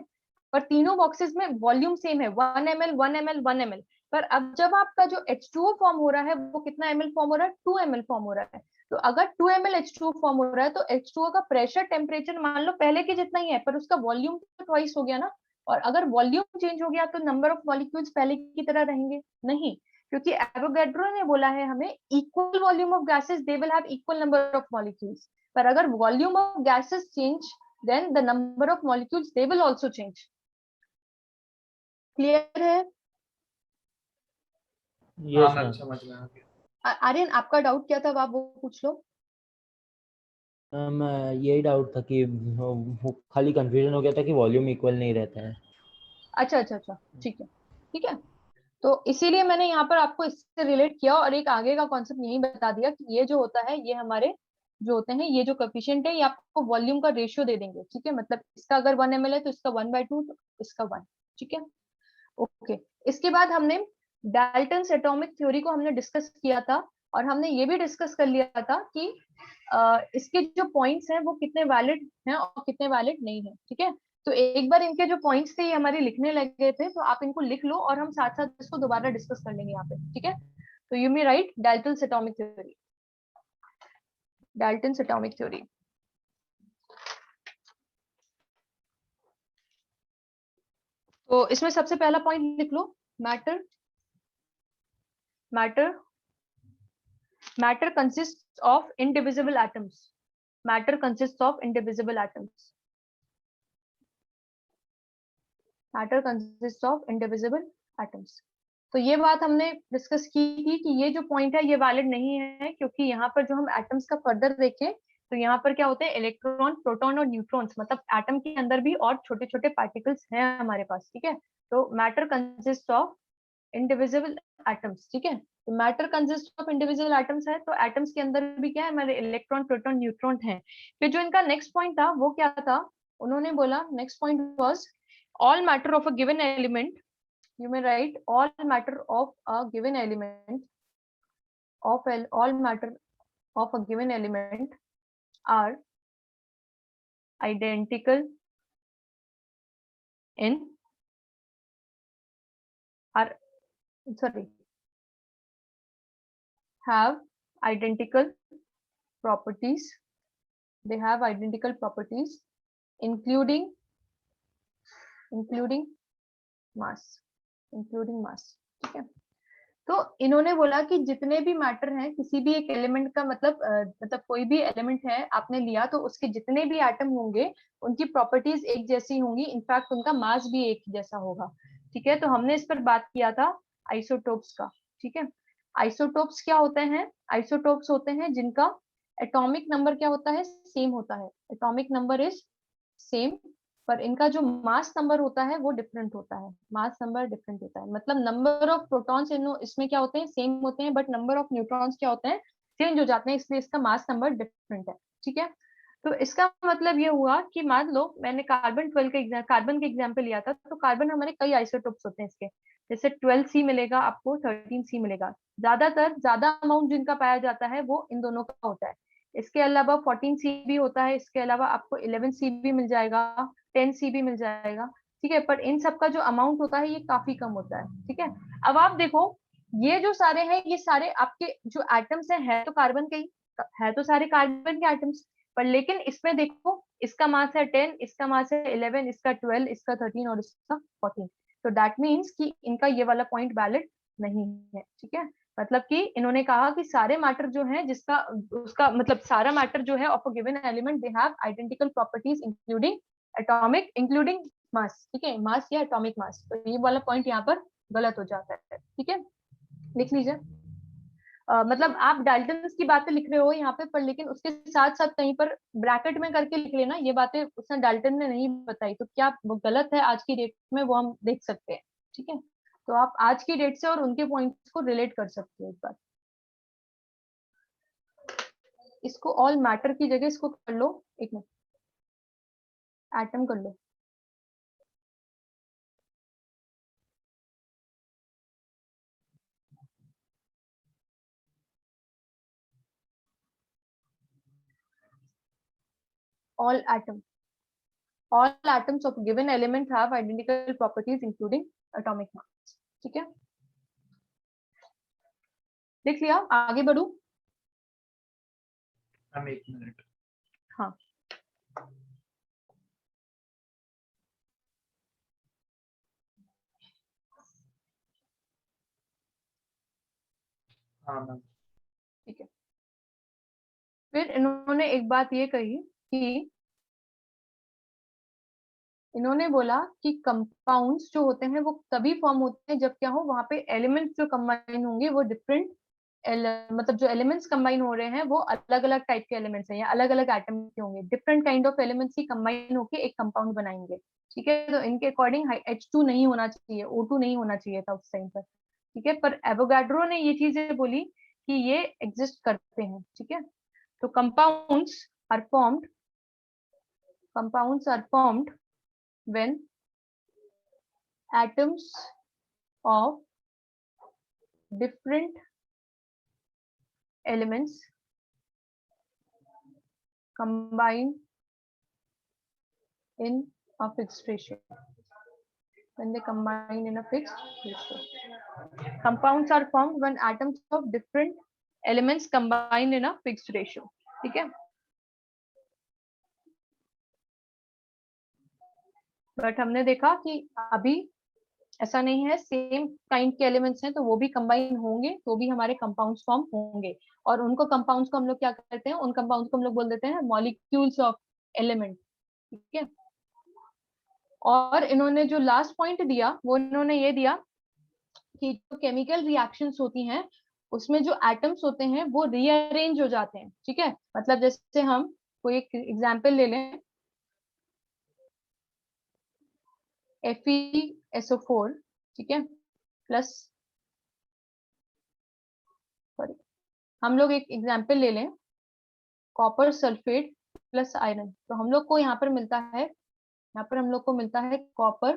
पर तीनों बॉक्सेस में वॉल्यूम सेम है, 1 ml 1 ml 1 ml। पर अब जब आपका जो H2O फॉर्म हो रहा है वो कितना ml फॉर्म हो रहा है, 2 ml फॉर्म हो रहा है। तो अगर 2 ml H2O फॉर्म हो रहा है तो H2O का प्रेशर टेम्परेचर मान लो पहले के जितना ही है, पर उसका वॉल्यूम तो ट्वाइस हो गया ना। और अगर वॉल्यूम चेंज हो गया तो नंबर ऑफ मॉलिक्यूल्स पहले की तरह रहेंगे नहीं, क्योंकि एवोगाड्रो ने बोला है हमें equal volume of gases they will have equal number of molecules. पर अगर volume of gases change, then the number of molecules they will also change. Clear है? Yes ma'am ma'am. समझ में आ गया। आर्यन आपका डाउट क्या था, आप वो पूछ लो। मैम यही डाउट था कि वो खाली कंफ्यूजन हो गया था कि वॉल्यूम इक्वल नहीं रहता है। अच्छा अच्छा अच्छा, ठीक है ठीक है। तो इसीलिए मैंने यहाँ पर आपको इससे रिलेट किया और एक आगे का कॉन्सेप्ट यही बता दिया कि ये जो होता है, ये हमारे जो होते हैं, ये जो कोफिशिएंट है, ये आपको वॉल्यूम का रेशियो दे देंगे, ठीक है। मतलब इसका अगर 1 ml है तो इसका 1/2, तो इसका 1, ठीक है। ओके, इसके बाद हमने डाल्टन्स एटॉमिक थ्योरी को हमने डिस्कस किया था, और हमने ये भी डिस्कस कर लिया था कि इसके जो पॉइंट्स हैं वो कितने वैलिड हैं और कितने वैलिड नहीं है, ठीक है। तो एक बार इनके जो पॉइंट्स थे ये हमारे लिखने लगे थे, तो आप इनको लिख लो और हम साथ साथ इसको दोबारा डिस्कस कर लेंगे यहाँ पे, ठीक है। तो you may right Dalton's atomic theory, Dalton's atomic theory. तो इसमें सबसे पहला पॉइंट लिख लो, matter consists of indivisible atoms. Matter consists of indivisible atoms. Matter consists of indivisible atoms. तो ये बात हमने डिस्कस की थी कि ये जो पॉइंट है ये वैलिड नहीं है, क्योंकि यहाँ पर जो हम एटम्स का फर्दर देखें तो यहाँ पर क्या होते हैं, इलेक्ट्रॉन, प्रोटॉन और न्यूट्रॉन्स, मतलब एटम के अंदर भी और छोटे छोटे पार्टिकल्स हैं हमारे पास, ठीक है। तो matter consist of indivisible atoms, ठीक है। तो matter consist of individual atoms है, तो एटम्स के अंदर भी क्या है, हमारे इलेक्ट्रॉन, प्रोटॉन, न्यूट्रॉन है। फिर जो इनका नेक्स्ट पॉइंट था वो क्या था, उन्होंने बोला next point was all matter of a given element, you may write all matter of a given element all matter of a given element are identical in are sorry have identical properties, they have identical properties including mass, ठीक है। तो इन्होंने बोला कि जितने भी matter हैं किसी भी एक एलिमेंट का, मतलब कोई भी एलिमेंट है आपने लिया तो उसके जितने भी एटम होंगे उनकी प्रॉपर्टीज एक जैसी होंगी, इनफैक्ट उनका मास भी एक जैसा होगा, ठीक है। तो हमने इस पर बात किया था आइसोटोप्स का, ठीक है। आइसोटोप्स क्या होते हैं, आइसोटोप्स होते हैं जिनका एटॉमिक नंबर क्या होता है, सेम होता है, एटॉमिक नंबर इज सेम, पर इनका जो मास नंबर होता है वो डिफरेंट होता है, मास नंबर डिफरेंट होता है। मतलब नंबर ऑफ प्रोटॉन्स इसमें क्या होते हैं, सेम होते हैं, बट नंबर ऑफ न्यूट्रॉन्स क्या होते हैं, चेंज हो जाते हैं, इसलिए इसका मास नंबर डिफरेंट है, ठीक है। तो इसका मतलब ये हुआ कि मान लो मैंने कार्बन 12 का कार्बन के एग्जाम्पल लिया था, तो कार्बन हमारे कई आइसोटोप्स होते हैं इसके, जैसे 12C मिलेगा आपको, 13C मिलेगा, ज्यादातर ज्यादा अमाउंट जिनका पाया जाता है वो इन दोनों का होता है। इसके अलावा 14C भी होता है, इसके अलावा आपको 11C भी मिल जाएगा, 10C भी मिल जाएगा, ठीक है। पर इन सब का जो अमाउंट होता है ये काफी कम होता है, ठीक है। अब आप देखो ये जो सारे हैं, ये सारे आपके जो एटम्स हैं है तो कार्बन के ही, है तो सारे कार्बन के एटम्स, पर लेकिन इसमें देखो इसका मास है 10, इसका मास है 11, इसका 12, इसका 13 और इसका 14। तो दैट मीन्स कि इनका ये वाला पॉइंट वैलिड नहीं है, ठीक है। मतलब कि इन्होंने कहा कि सारे मैटर जो है जिसका उसका मतलब सारा मैटर जो है of a given element they have identical properties including atomic including mass, ठीक है, मास या एटॉमिक मास। तो ये वाला पॉइंट यहाँ पर गलत हो जाता है, ठीक है, लिख लीजिए। मतलब आप डाल्टन्स की बातें लिख रहे हो यहाँ पे, पर लेकिन उसके साथ साथ कहीं पर ब्रैकेट में करके लिख लेना, ये बातें उसने डाल्टन ने नहीं बताई, तो क्या वो गलत है आज की डेट में, वो हम देख सकते हैं, ठीक है। तो आप आज की डेट से और उनके पॉइंट्स को रिलेट कर सकते हो एक बार। इसको ऑल मैटर की जगह इसको कर लो, एक मिनट, एटम कर लो। all atom all atoms of a given element have identical properties including atomic mass, ठीक है, देख लिया। आगे बढ़ू? हम एक मिनट। हाँ, हाँ मैम। ठीक है। फिर इन्होंने एक बात ये कही कि इन्होंने बोला कि कंपाउंड्स जो होते हैं वो तभी फॉर्म होते हैं जब क्या हो, वहां पे एलिमेंट्स जो कंबाइन होंगे वो डिफरेंट मतलब जो एलिमेंट्स कंबाइन हो रहे हैं वो अलग अलग टाइप के एलिमेंट्स हैं या अलग अलग एटम के होंगे, different kind of elements he combine होके एक कंपाउंड बनाएंगे, ठीक है। तो इनके अकॉर्डिंग H2 नहीं होना चाहिए, O2 नहीं होना चाहिए था उस टाइम पर, ठीक है। पर एवोगाड्रो ने ये चीजें बोली कि ये एग्जिस्ट करते हैं, ठीक है। तो compounds are formed when atoms of different elements combine in a fixed ratio. When they combine in a fixed ratio. Compounds are formed when atoms of different elements combine in a fixed ratio. ठीक है। But हमने देखा कि अभी ऐसा नहीं है, same kind के एलिमेंट्स हैं तो वो भी कंबाइन होंगे तो भी हमारे कंपाउंड्स फॉर्म होंगे, और उनको कंपाउंड्स को हम लोग क्या करते हैं, उन कंपाउंड्स को हम लोग बोल देते हैं मॉलिक्यूल्स ऑफ एलिमेंट, ठीक है। और इन्होंने जो लास्ट पॉइंट दिया वो इन्होंने ये दिया कि जो केमिकल रिएक्शंस होती हैं उसमें जो एटम्स होते हैं वो रीअरेंज हो जाते हैं, ठीक है। मतलब जैसे हम कोई एक एग्जांपल ले लें, FeSO4, ठीक है, प्लस सॉरी हम लोग एक एग्जांपल ले लें कॉपर सल्फेट प्लस आयरन, तो हम लोग को यहाँ पर मिलता है, यहाँ पर हम लोग को मिलता है copper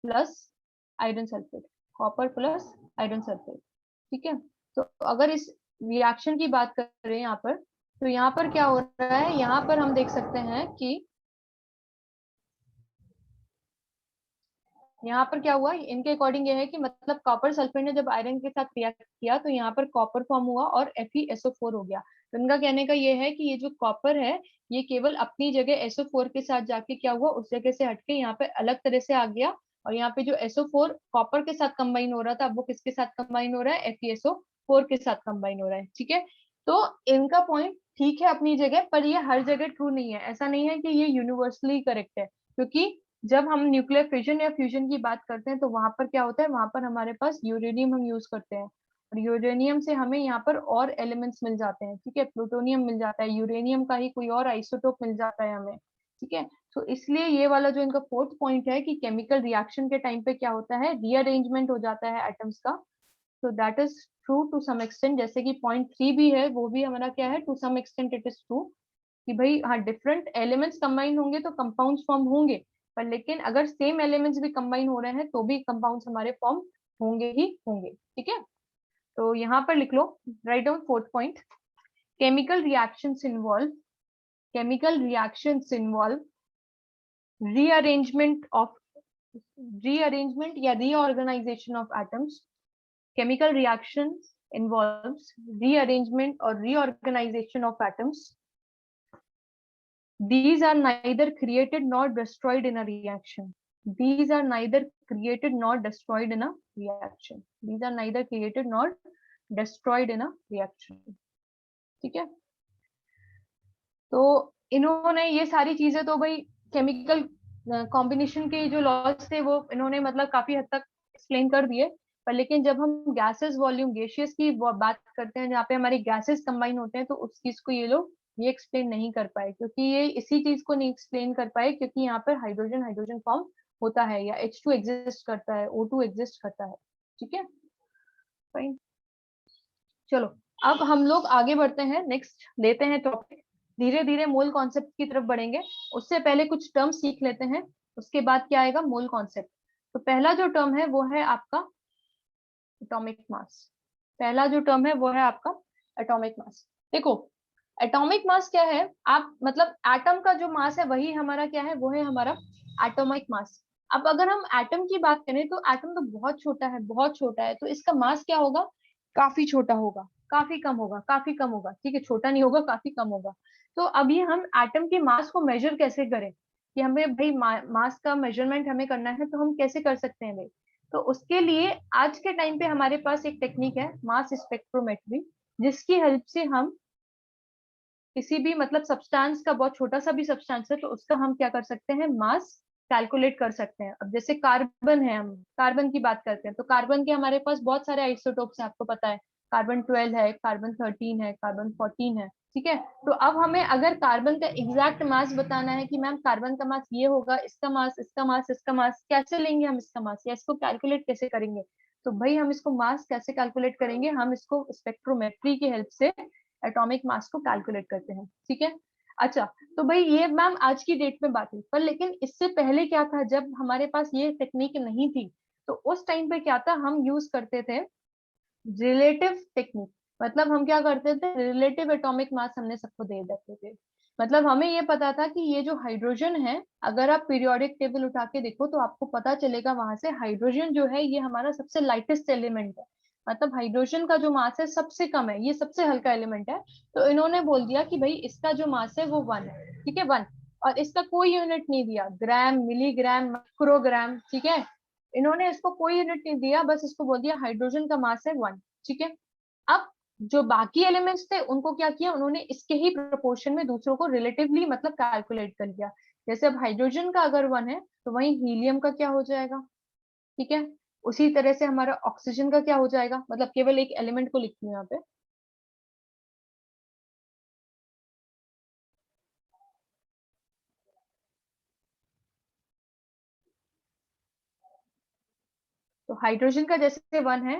plus iron sulphate, copper plus iron sulphate, ठीक है। तो अगर इस रिएक्शन की बात करें यहाँ पर, तो यहाँ पर क्या हो रहा है, यहाँ पर हम देख सकते हैं कि यहाँ पर क्या हुआ, इनके अकॉर्डिंग ये है कि मतलब कॉपर सल्फेट ने जब आयरन के साथ रिएक्ट किया तो यहाँ पर कॉपर फॉर्म हुआ और FeSO4 हो गया। तो इनका कहने का ये है कि ये जो कॉपर है ये केवल अपनी जगह SO4 के साथ जाके क्या हुआ, उस जगह से हटके यहाँ पे अलग तरह से आ गया, और यहाँ पे जो SO4 कॉपर के साथ कंबाइन हो रहा था, अब वो किसके साथ कंबाइन हो रहा है, FeSO4 के साथ कंबाइन हो रहा है, ठीक है। तो इनका पॉइंट ठीक है अपनी जगह, पर ये हर जगह ट्रू नहीं है, ऐसा नहीं है कि ये यूनिवर्सली करेक्ट है, क्योंकि जब हम न्यूक्लियर फिजन या फ्यूजन की बात करते हैं तो वहां पर क्या होता है, वहां पर हमारे पास यूरेनियम हम यूज करते हैं, और यूरेनियम से हमें यहाँ पर और एलिमेंट्स मिल जाते हैं, ठीक है, प्लूटोनियम मिल जाता है, यूरेनियम का ही कोई और आइसोटोप मिल जाता है हमें, ठीक है। तो इसलिए ये वाला जो इनका फोर्थ पॉइंट है कि केमिकल रिएक्शन के टाइम पे क्या होता है, रीअरेंजमेंट हो जाता है एटम्स का, तो that is true to some extent. जैसे कि पॉइंट 3 भी है, वो भी हमारा क्या है, to some extent it is true कि भाई हाँ डिफरेंट एलिमेंट्स कंबाइन होंगे तो कंपाउंड्स फॉर्म होंगे, पर लेकिन अगर सेम एलिमेंट्स भी कंबाइन हो रहे हैं तो भी कंपाउंड्स हमारे फॉर्म होंगे ही होंगे, ठीक है। तो यहाँ पर लिख लो, write down fourth point, chemical reactions involve rearrangement या reorganization of atoms. Chemical reactions involves rearrangement or reorganization of atoms these are neither created nor destroyed in a reaction. These are neither created nor destroyed in a reaction. These are neither created nor destroyed in a reaction. ठीक है, तो इन्होंने ये सारी चीजें तो भाई chemical combination के जो लॉज थे वो इन्होंने मतलब काफी हद तक एक्सप्लेन कर दिए, पर लेकिन जब हम गैसेस वॉल्यूम गेशियस की बात करते हैं जहाँ पे हमारे गैसेस कंबाइन होते हैं, तो उस चीज को ये लोग ये एक्सप्लेन नहीं कर पाए, क्योंकि ये इसी चीज को नहीं एक्सप्लेन कर पाए क्योंकि यहाँ पर हाइड्रोजन हाइड्रोजन फॉर्म होता है या H2 एग्जिस्ट करता है, O2 एग्जिस्ट करता है। ठीक है, फाइन। चलो अब हम लोग आगे बढ़ते हैं, नेक्स्ट लेते हैं टॉपिक, धीरे धीरे मोल कॉन्सेप्ट की तरफ बढ़ेंगे। उससे पहले कुछ टर्म सीख लेते हैं, उसके बाद क्या आएगा, मोल कॉन्सेप्ट। तो पहला जो टर्म है वो है आपका एटॉमिक मास। पहला जो टर्म है वो है आपका एटॉमिक मास। देखो एटॉमिक मास क्या है, आप मतलब एटम का जो मास है वही हमारा क्या है, वो है हमारा एटॉमिक मास। अब अगर हम एटम की बात करें तो एटम तो बहुत छोटा है, बहुत छोटा है, तो इसका मास क्या होगा, काफी छोटा होगा, काफी कम होगा, काफी कम होगा। ठीक है, छोटा नहीं होगा, काफी कम होगा। तो अभी हम एटम के मास को मेजर कैसे करें, कि हमें भाई मास का मेजरमेंट हमें करना है, तो हम कैसे कर सकते हैं भाई। तो उसके लिए आज के टाइम पे हमारे पास एक टेक्निक है मास स्पेक्ट्रोमेट्री, जिसकी हेल्प से हम किसी भी मतलब सब्सटेंस का, बहुत छोटा सा भी सब्सटेंस है तो उसका हम क्या कर सकते हैं, मास कैलकुलेट कर सकते हैं। अब जैसे कार्बन है, हम कार्बन की बात करते हैं तो कार्बन के हमारे पास बहुत सारे आइसोटोप्स हैं, आपको पता है कार्बन 12 है, कार्बन 13 है, कार्बन 14 है। ठीक है, तो अब हमें अगर कार्बन का एग्जैक्ट मास बताना है कि मैम कार्बन का मास ये होगा, इसका मास, इसका मास, इसका मास, कैसे लेंगे हम इसका मास या इसको कैलकुलेट कैसे करेंगे। तो भाई हम इसको मास कैसे कैलकुलेट करेंगे, हम इसको स्पेक्ट्रोमेट्री की हेल्प से एटॉमिक मास को कैलकुलेट करते हैं। ठीक है, अच्छा तो भाई ये मैम आज की डेट में बात है, पर लेकिन इससे पहले क्या था, जब हमारे पास ये टेक्निक नहीं थी तो उस टाइम पे क्या था, हम यूज करते थे रिलेटिव टेक्निक। मतलब हम क्या करते थे, रिलेटिव एटॉमिक मास हमने सबको दे देते थे। मतलब हमें ये पता था कि ये जो हाइड्रोजन है, अगर आप पीरियोडिक टेबल उठा के देखो तो आपको पता चलेगा वहां से हाइड्रोजन जो है ये हमारा सबसे लाइटेस्ट एलिमेंट है। मतलब हाइड्रोजन का जो मास है सबसे कम है, ये सबसे हल्का एलिमेंट है। तो इन्होंने बोल दिया कि भाई इसका जो मास है वो 1 है। ठीक है, 1, और इसका कोई यूनिट नहीं दिया, ग्राम, मिलीग्राम, माइक्रोग्राम। ठीक है, इन्होंने इसको कोई यूनिट नहीं दिया, बस इसको बोल दिया हाइड्रोजन का मास है 1। ठीक है, अब जो बाकी एलिमेंट्स थे उनको क्या किया, उन्होंने इसके ही प्रोपोर्शन में दूसरों को रिलेटिवली मतलब कैलकुलेट कर लिया। जैसे अब हाइड्रोजन का अगर 1 है तो वही हीलियम का क्या हो जाएगा। ठीक है, उसी तरह से हमारा ऑक्सीजन का क्या हो जाएगा, मतलब केवल एक एलिमेंट को लिखती हूँ यहाँ पे। तो हाइड्रोजन का जैसे 1 है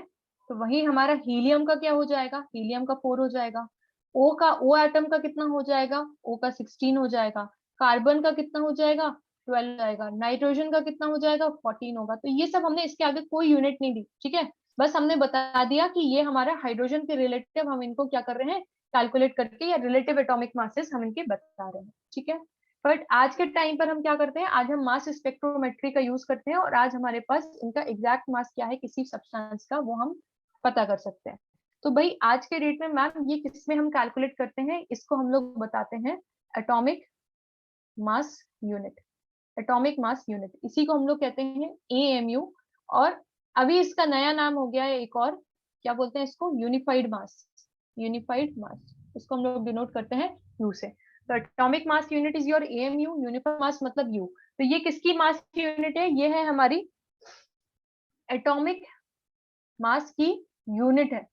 तो वही हमारा हीलियम का क्या हो जाएगा, हीलियम का 4 हो जाएगा। ओ का, ओ एटम का कितना हो जाएगा, ओ का 16 हो जाएगा। कार्बन का कितना हो जाएगा, 12 हो जाएगा। नाइट्रोजन का कितना हो जाएगा, 14 होगा। तो ये सब हमने इसके आगे कोई यूनिट नहीं दी। ठीक है, बस हमने बता दिया कि ये हमारा हाइड्रोजन के रिलेटिव हम इनको क्या कर रहे हैं, कैलकुलेट करके, या रिलेटिव एटॉमिक मासेस हम इनके बता रहे हैं। ठीक है, बट आज के टाइम पर हम क्या करते हैं, आज हम मास स्पेक्ट्रोमेट्री का यूज करते हैं और आज हमारे पास इनका एग्जैक्ट मास क्या है किसी सब्सटेंस का, वो हम पता कर सकते हैं। तो भाई आज के डेट में मैम ये किसमें हम कैलकुलेट करते हैं, इसको हम लोग बताते हैं atomic mass unit. Atomic mass unit, इसी को हम लोग कहते हैं AMU। और अभी इसका नया नाम हो गया है एक और, क्या बोलते हैं इसको, यूनिफाइड मास। यूनिफाइड मास, इसको हम लोग डिनोट करते हैं U से। तो atomic mass unit is your AMU, unified mass मतलब U। तो ये किसकी मास यूनिट है, ये है हमारी एटॉमिक मास की यूनिट है।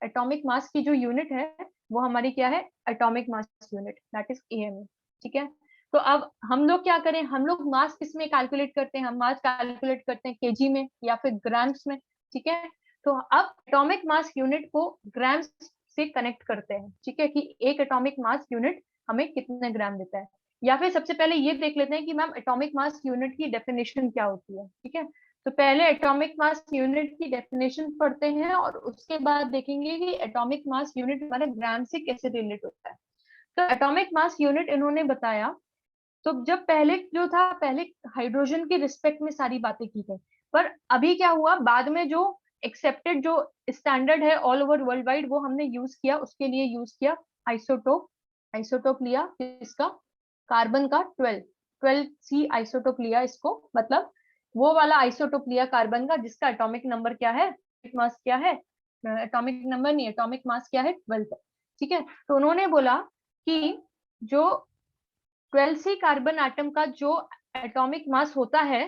एटॉमिक मास की जो यूनिट है वो हमारी क्या है, atomic mass unit, that is AMU। ठीक है, तो अब हम लोग क्या करें, हम लोग मास किस में कैलकुलेट करते हैं, हम मास कैलकुलेट करते हैं केजी में या फिर ग्राम्स में। ठीक है, तो अब एटॉमिक मास यूनिट को ग्राम्स से कनेक्ट करते हैं। ठीक है, कि एक एटॉमिक मास यूनिट हमें कितने ग्राम देता है। या फिर सबसे पहले ये देख लेते हैं कि मैम एटॉमिक मास यूनिट की डेफिनेशन क्या होती है। ठीक है, तो पहले एटॉमिक मास यूनिट की डेफिनेशन पढ़ते हैं और उसके बाद देखेंगे कि एटॉमिक मास यूनिट हमारे ग्राम से कैसे रिलेट होता है। तो एटॉमिक मास यूनिट इन्होंने बताया, तो जब पहले जो था, पहले हाइड्रोजन के रिस्पेक्ट में सारी बातें की गई, पर अभी क्या हुआ, बाद में जो एक्सेप्टेड जो स्टैंडर्ड है ऑल ओवर वर्ल्ड वाइड, वो हमने यूज किया, उसके लिए यूज किया आइसोटोप। आइसोटोप लिया किसका, कार्बन का 12C आइसोटोप लिया इसको, मतलब वो वाला आइसोटोप लिया कार्बन का जिसका एटॉमिक नंबर क्या है, मास क्या है, एटॉमिक नंबर नहीं, एटॉमिक मास क्या है 12। ठीक है, तो उन्होंने बोला कि जो 12C कार्बन एटम का जो एटॉमिक मास होता है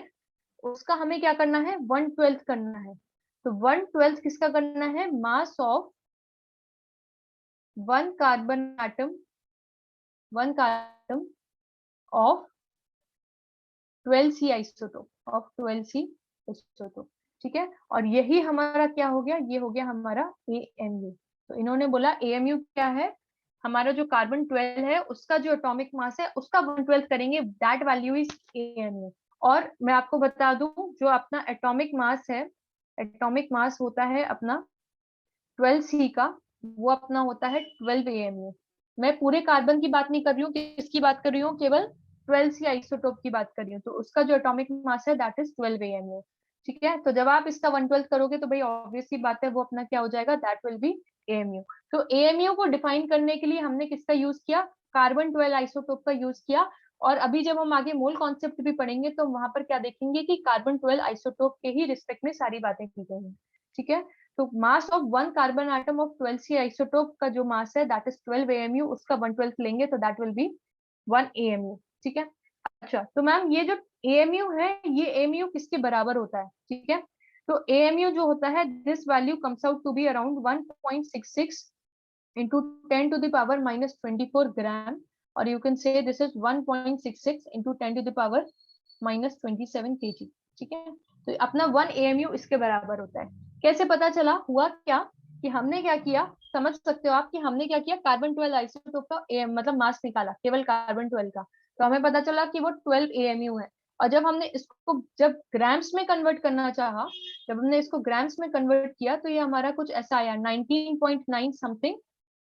उसका हमें क्या करना है, 1/12 करना है। तो 1/12 किसका करना है, mass of one carbon atom of 12C isotope. ठीक है, और यही हमारा क्या हो गया, ये हो गया हमारा AMU। तो इन्होंने बोला AMU क्या है, हमारा जो कार्बन 12 है उसका जो एटॉमिक मास है उसका 1/12 करेंगे, दैट वैल्यू इज AMU। और मैं आपको बता दूं जो अपना एटॉमिक मास है, एटॉमिक मास होता है अपना 12C का, वो अपना होता है 12 AMU। मैं पूरे कार्बन की बात नहीं कर रही हूँ, किसकी बात कर रही हूँ, केवल 12C आइसोटोप की बात कर रही हूँ। तो उसका जो एटॉमिक मास है दैट इज 12 AMU। ठीक है, तो जब आप इसका 1/12 करोगे तो भाई ऑब्वियसली बात है वो अपना क्या हो जाएगा, दैट विल बी AMU। तो AMU को डिफाइन करने के लिए हमने किसका यूज किया, कार्बन 12 आइसोटोप का यूज किया। और अभी जब हम आगे मोल कॉन्सेप्ट भी पढ़ेंगे तो वहां पर क्या देखेंगे कि कार्बन 12 आइसोटोप के ही रिस्पेक्ट में सारी बातें की गई हैं। ठीक है, तो मास of one carbon atom of 12C isotope का जो मास है दैट इज 12 AMU, उसका 1/12 लेंगे तो दैट विल बी 1 AMU। ठीक है, अच्छा तो मैम ये जो AMU है ये AMU किसके बराबर होता है, ठीक है, तो AMU जो होता है this value comes out to be around 1.66 into 10 to the power minus 24 gram, और you can say this is 1.66 into 10 to the power minus 27 kg। ठीक है, तो अपना 1 AMU इसके बराबर होता है। कैसे पता चला, हुआ क्या कि हमने क्या किया, समझ सकते हो आप कि हमने क्या किया, कार्बन 12 आइसोटोप का मतलब मास निकाला केवल कार्बन 12 का, तो हमें पता चला कि वो 12 AMU है। और जब हमने इसको जब ग्राम्स में कन्वर्ट करना चाहा, जब हमने इसको ग्राम्स में कन्वर्ट किया तो ये हमारा कुछ ऐसा आया 19.9 something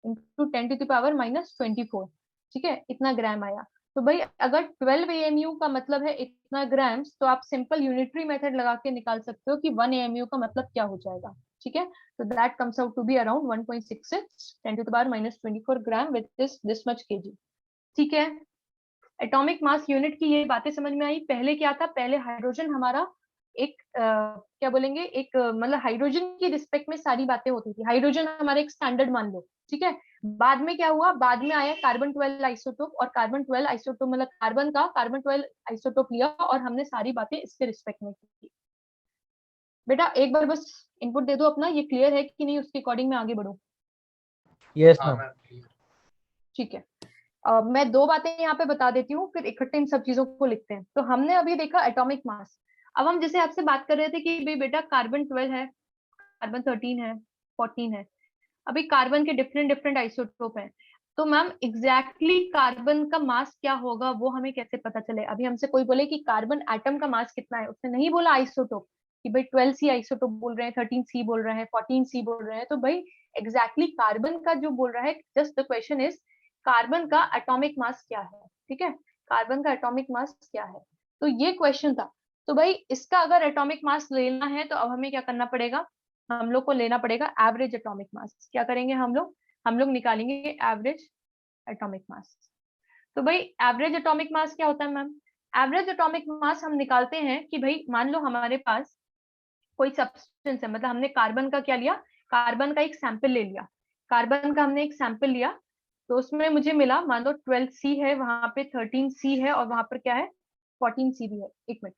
into 10 to the power minus 24। ठीक है, इतना ग्राम आया। तो भाई अगर 12 AMU का मतलब है इतना ग्राम्स, तो आप सिंपल यूनिटरी मेथड लगा के निकाल सकते हो कि 1 AMU का मतलब क्या हो जाएगा। ठीक है, तो that comes out to be around 1.66 10 to the power minus 24 gram with this much kg। ठीक है, एटॉमिक मास यूनिट की ये बातें समझ में आई। पहले क्या था, पहले हाइड्रोजन हमारा एक क्या बोलेंगे, एक मतलब हाइड्रोजन की रिस्पेक्ट में सारी बातें होती थी, हाइड्रोजन हमारा एक स्टैंडर्ड मान लो। ठीक है, बाद में क्या हुआ, बाद में आया कार्बन 12 आइसोटोप, और कार्बन 12 आइसोटोप मतलब कार्बन का कार्बन 12 आइसोटोप लिया और हमने सारी बातें इसके रिस्पेक्ट में की। बेटा एक बार बस इनपुट दे दो अपना, ये क्लियर है कि नहीं, उसके अकॉर्डिंग मैं आगे बढ़ू। यस हाँ मैम। मैम। ठीक है, मैं दो बातें यहाँ पे बता देती हूँ, फिर इकट्ठे इन सब चीजों को लिखते हैं। तो हमने अभी देखा एटॉमिक मास। अब हम जैसे आपसे बात कर रहे थे कि भाई बेटा कार्बन 12 है, कार्बन 13 है, 14 है, अभी कार्बन के डिफरेंट डिफरेंट आइसोटोप हैं। तो मैम एग्जैक्टली कार्बन का मास क्या होगा वो हमें कैसे पता चले। अभी हमसे कोई बोले कि कार्बन एटम का मास कितना है, उसने नहीं बोला आइसोटोप कि भाई 12C आइसोटोप बोल रहे हैं, 13C बोल रहे हैं, 14C बोल रहे हैं, तो भाई एग्जैक्टली कार्बन का जो बोल रहा है, just the question is carbon का एटॉमिक मास क्या है। ठीक है, कार्बन का एटॉमिक मास क्या है, तो ये क्वेश्चन था। तो भाई इसका अगर एटॉमिक मास लेना है तो अब हमें क्या करना पड़ेगा, हम लोग को लेना पड़ेगा एवरेज एटॉमिक मास। क्या करेंगे हम लोग निकालेंगे एवरेज एटॉमिक मास। तो भाई एवरेज एटॉमिक मास क्या होता है मैम, एवरेज एटॉमिक मास हम निकालते हैं कि भाई मान लो हमारे पास कोई सब्सटेंस है, मतलब हमने कार्बन का क्या लिया, कार्बन का एक सैंपल ले लिया, कार्बन का हमने एक सैंपल लिया, तो उसमें मुझे मिला मान लो 12C है, वहां पे 13C है, और वहां पर क्या है 14C भी है। एक मिनट,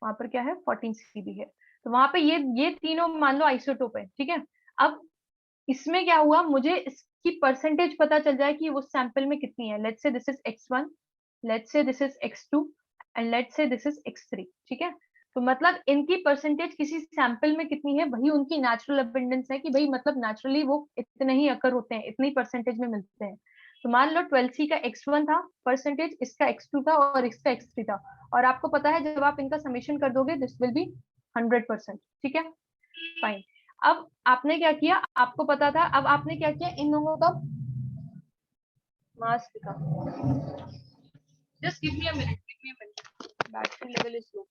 वहां पर क्या है 14C भी है। तो वहां पे ये तीनों मान लो आइसोटोप है। ठीक है, अब इसमें क्या हुआ, मुझे इसकी परसेंटेज पता चल जाए कि उस सैंपल में कितनी है। Let's say this is X1, let's say this is X2 and let's say this is X3। ठीक है, तो मतलब इनकी परसेंटेज किसी सैंपल में कितनी है, वही उनकी नेचुरल अबेंडेंस है कि भाई मतलब नेचुरली वो इतने ही अकर होते हैं, इतनी परसेंटेज में मिलते हैं। तो मान लो 12C का X1 था परसेंटेज, इसका X2 था और इसका X3 था, और आपको पता है जब आप इनका समेशन कर दोगे दिस विल बी 100%। ठीक है, फाइन। अब आपने क्या किया, आपको पता था, अब आपने क्या किया, इन लोगों का मास लिखा। Just give me a minute, battery level is low.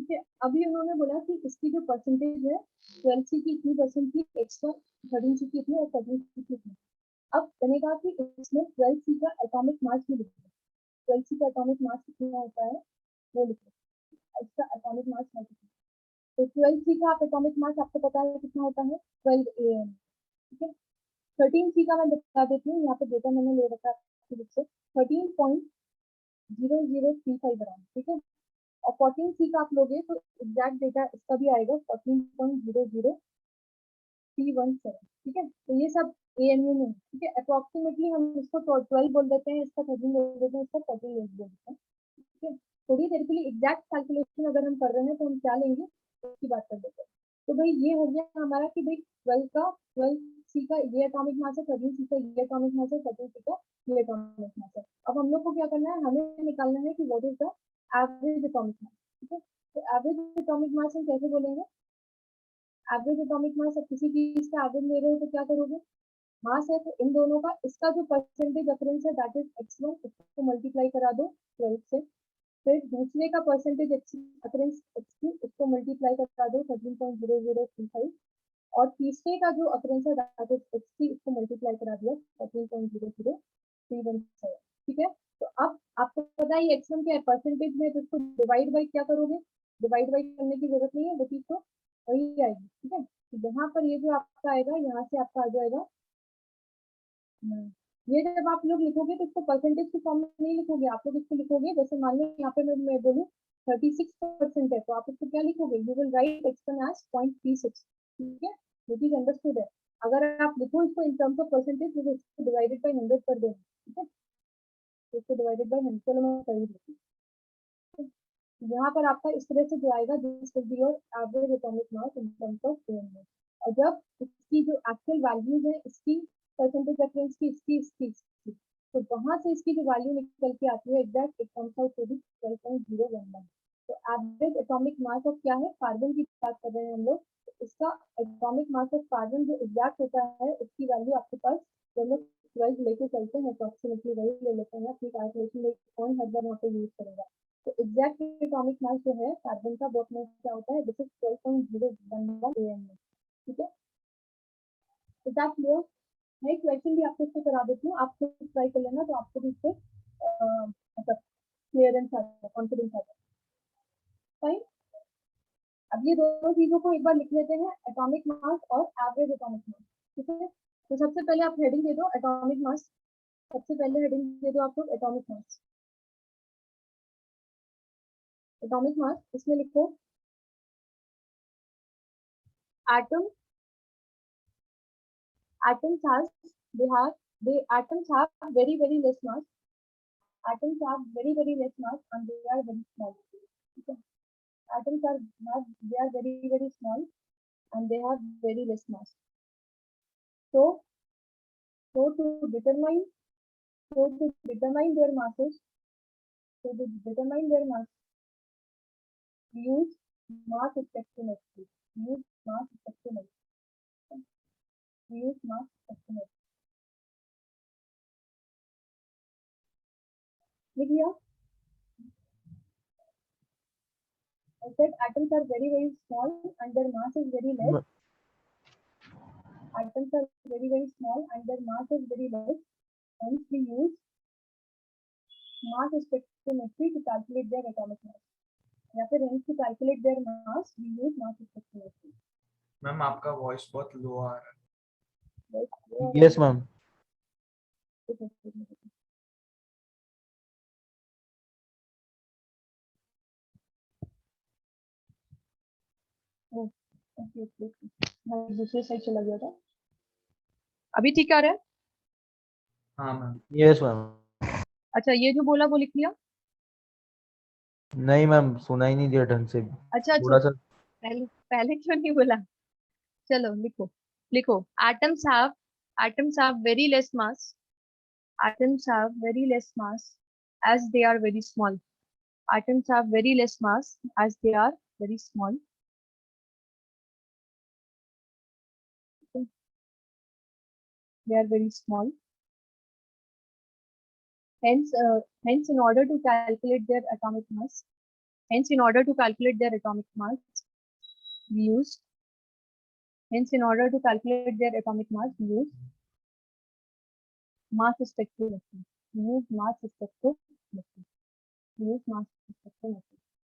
ठीक है, अभी उन्होंने बोला कि इसकी जो परसेंटेज है 12C की इतनी परसेंट की, एक्स्ट्रा 13C की इतनी और 13C की इतनी। अब मैंने कहा कि इसमें 12C का एटॉमिक मास भी लिखो, 12C का एटॉमिक मास कितना होता है वो लिखो, इसका एटॉमिक मास है कितना। तो 12C का एटॉमिक मास आपको पता है कितना होता है 12 AM, ठीक है। 13C का मैं बता देती हूँ, यहाँ पे डेटा मैंने ले रखा है 13.0035 ग्राम, ठीक है। और 14C का आप लोगे तो एग्जैक्ट डेटा इसका भी आएगा 14.00317, ठीक है। तो ये सब AMU में, ठीक है। अप्रोक्सीमेटली हम इसको 12 बोल देते हैं, इसका 13 बोल देते हैं, इसका 14 बोल देते हैं, ठीक है। थोड़ी देर के लिए एग्जैक्ट कैलकुलेशन अगर हम कर रहे हैं तो हम क्या लेंगे उसकी बात कर देते हैं। तो भाई ये हो गया हमारा कि भाई 12C का ये एटॉमिक मास है, 13C का ये एटॉमिक मास है, 14C का ये एटॉमिक मास है। अब हम लोग को क्या करना है, हमें निकालना है कि what is the average atomic मास, ठीक है। तो एवरेज एटॉमिक मास हम कैसे बोलेंगे, एवरेज एटॉमिक मास, अब किसी चीज का एवरेज ले रहे हो तो क्या करोगे, मास है तो इन दोनों का इसका जो परसेंटेज डिफरेंस है दैट इज x1, इसको मल्टीप्लाई करा दो 12 से, फिर दूसरे का परसेंटेज डिफरेंस x2, इसको मल्टीप्लाई करा दो 13.0035, और तीसरे का जो अकरेंस है दैट इज x3, इसको मल्टीप्लाई करा दिया 13.00317, ठीक है। तो अब आपको पता है x1 के परसेंटेज में, तो इसको डिवाइड बाई क्या करोगे, डिवाइड बाई करने की जरूरत नहीं है, वो चीज तो वही आएगी, ठीक है। तो यहाँ पर ये जो आपका आएगा, यहाँ से आपका आ जाएगा, ये जब आप लोग लिखोगे तो इसको परसेंटेज के फॉर्म में नहीं लिखोगे, आप लोग इसको लिखोगे, जैसे मान लो यहाँ पे मैं बोलूँ 36% है, तो आप इसको क्या लिखोगे, you will right x1 as 0.36, ठीक है, विच इज अंडरस्टूड है। अगर आप लिखो इसको इन टर्म्स ऑफ परसेंटेज तो इसको डिवाइडेड बाय 100 कर देना, ठीक है। तो इसको डिवाइडेड बाय 100, चलो मैं कर ही देती हूँ। यहाँ पर आपका इस तरह से जो आएगा, this will be your average atomic mass in terms of AMU। और जब इसकी जो एक्चुअल वैल्यूज है, इसकी परसेंटेज डिफरेंस की, इसकी, तो वहां से इसकी जो वैल्यू निकल के आती है exact, it comes out to be 12.011। तो एवरेज एटॉमिक मास ऑफ क्या है, कार्बन की बात कर रहे हैं हम लोग, तो इसका एटॉमिक मास ऑफ कार्बन जो एग्जैक्ट होता है, उसकी वैल्यू आपके पास, जब लोग 12 लेके चलते हैं अप्रोक्सीमेटली वही ले लेते हैं, अपनी कैलकुलेशन में कौन हर बार वहाँ पे यूज करेगा। तो एग्जैक्ट एटॉमिक मास जो है कार्बन का, वो अपने क्या होता है, दिस इज 12.011 AM, ठीक है। तो दैट क्लियर। मैं एक क्वेश्चन भी आपको इसको करा देती हूँ, आपको ट्राई कर लेना, तो आपको भी इससे मतलब क्लियरेंस आ जाए, कॉन्फिडेंस आ जाए, फाइन। अब ये दोनों चीजों को एक बार लिख लेते हैं, एटॉमिक मास और एवरेज एटॉमिक मास, ठीक है। तो सबसे पहले आप हेडिंग दे दो एटॉमिक मास, सबसे पहले हेडिंग दे दो आप लोग एटॉमिक मास, एटॉमिक मास, इसमें लिखो atom, atoms has atoms have very less mass, atoms have very less mass and they are very small, okay? Atoms are not, they are very small and they have very less mass. So to determine their masses, we use mass spectrometry, लिख लिया। I said atoms are very small and their mass is very less. Atoms are very small and their mass is very less. Hence we use mass spectrometry to calculate their atomic mass. या फिर hence to calculate their mass we use mass spectrometry. Ma'am आपका voice बहुत लो आ रहा है। Yes ma'am. दूसरे side चला गया था, अभी ठीक आ रहा है? हाँ मैम। Yes ma'am. अच्छा, ये जो बोला वो लिख लिया? नहीं मैम, सुना ही नहीं दिया ढंग से। अच्छा थोड़ा सा पहले क्यों नहीं बोला? चलो लिखो atoms have very less mass, atoms have very less mass as they are very small, atoms have very less mass as they are very small, okay? They are very small, hence in order to calculate their atomic mass Hence, in order to calculate their atomic mass, we use mass spectrometry.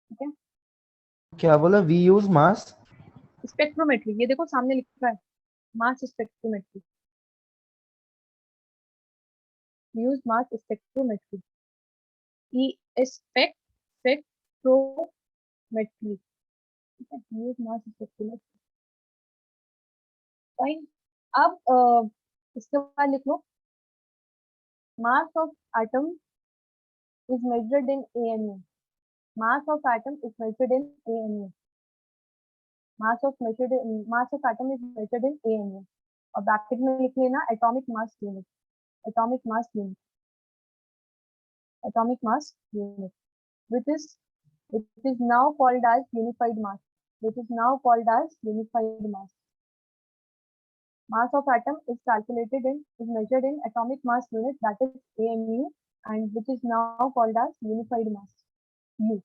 ठीक है, क्या बोला? We use mass spectrometry, ये देखो सामने लिखा है mass spectrometry, use mass spectrometry, spectrometry, ठीक है, यूज मास स्पेक्ट्रोमेट्री। फाइन। अब इसके बाद लिख लो mass of atom is measured in AMU। Mass of atom is measured in AMU। Mass of atom is measured in AMU, और bracket में लिख लेना atomic mass unit, atomic mass unit, which is now called as unified mass, Mass of atom is measured in atomic mass unit, that is AMU, and which is now called as unified mass, U.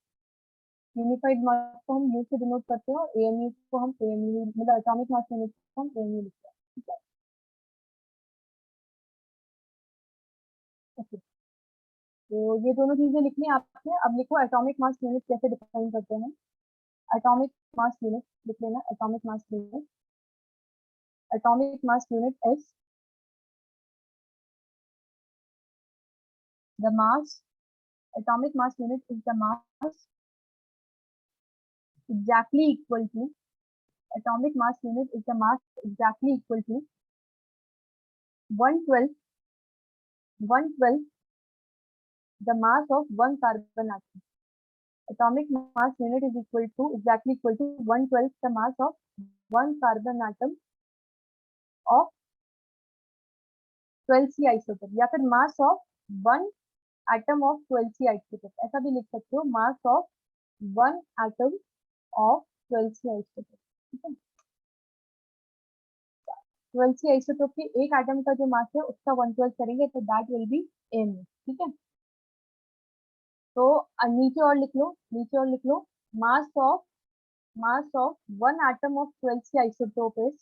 Unified mass को हम U से denote करते हैं और AMU को हम AMU, मतलब atomic mass unit को हम AMU लिखते हैं, ठीक है। ओके, तो ये दोनों चीजें लिखनी है आपने। अब लिखो एटॉमिक मास यूनिट कैसे डिफाइन करते हैं। एटॉमिक मास यूनिट लिख लेना, atomic mass unit is the mass, atomic mass unit is the mass exactly equal to, atomic mass unit is the mass exactly equal to 1/12 the mass of one carbon atom. Atomic mass unit is exactly equal to 1/12 the mass of one carbon atom of 12C isotope, या फिर mass of one atom of 12C isotope, ऐसा भी लिख सकते हो, mass of one atom of 12C isotope, ठीक है। 12C isotope के एक एटम का जो मास है उसका 1/12 करेंगे तो दैट विल बी AMU, ठीक है। तो नीचे और लिख लो, mass of one atom of 12C isotope is,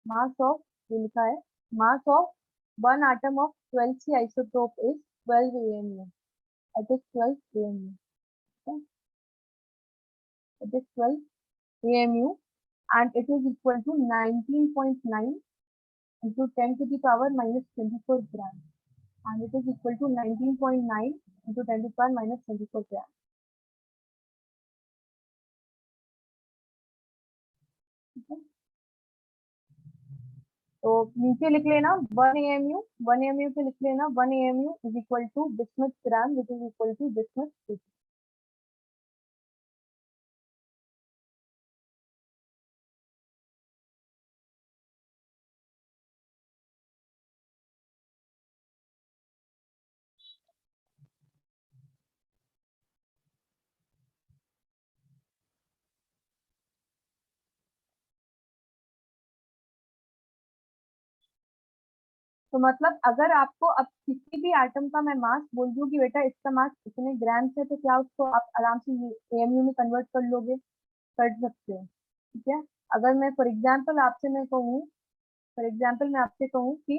mass of, ये लिखा है, mass of one atom of 12C isotope is 12 AMU, it is 12 AMU, okay? It is 12 AMU and it is equal to 19.9 into 10 to the power minus 24 gram, and it is equal to 19.9 into 10 to the power minus 24 gram. तो नीचे लिख लेना 1 AMU पे लिख लेना 1 AMU is equal to bismuth gram, which is equal to bismuth 2. तो मतलब अगर आपको अब किसी भी एटम का मैं मास बोल दूं कि बेटा इसका मास इतने ग्राम है, तो क्या उसको आप आराम से AMU में कन्वर्ट कर लोगे, कर सकते हो, ठीक है। अगर मैं फॉर एग्जांपल मैं आपसे कहूँ कि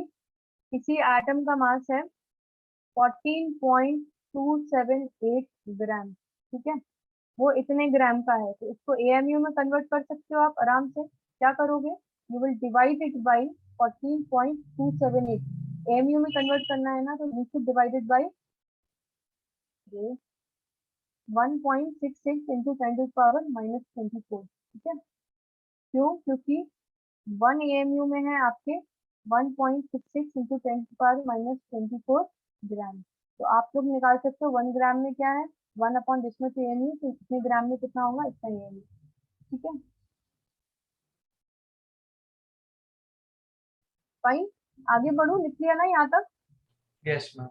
किसी एटम का मास है 14.278 ग्राम, ठीक है, वो इतने ग्राम का है, तो इसको AMU में कन्वर्ट कर सकते हो आप आराम से। क्या करोगे, you will divide it by 14.278, AMU में कन्वर्ट करना है ना, तो you should divided by 1.66 into 10 to the power minus 24, ठीक है। क्यों, क्योंकि 1 AMU में है आपके 1.66 into 10 to the power minus 24 ग्राम। तो आप लोग निकाल सकते हो 1 ग्राम में क्या है, 1 अपॉन बिस्मुथ AMU, तो इतने ग्राम में कितना होगा, इतना AMU, ठीक है। फाइन, आगे बढ़ो, लिख लिया ना यहाँ तक? Yes ma'am.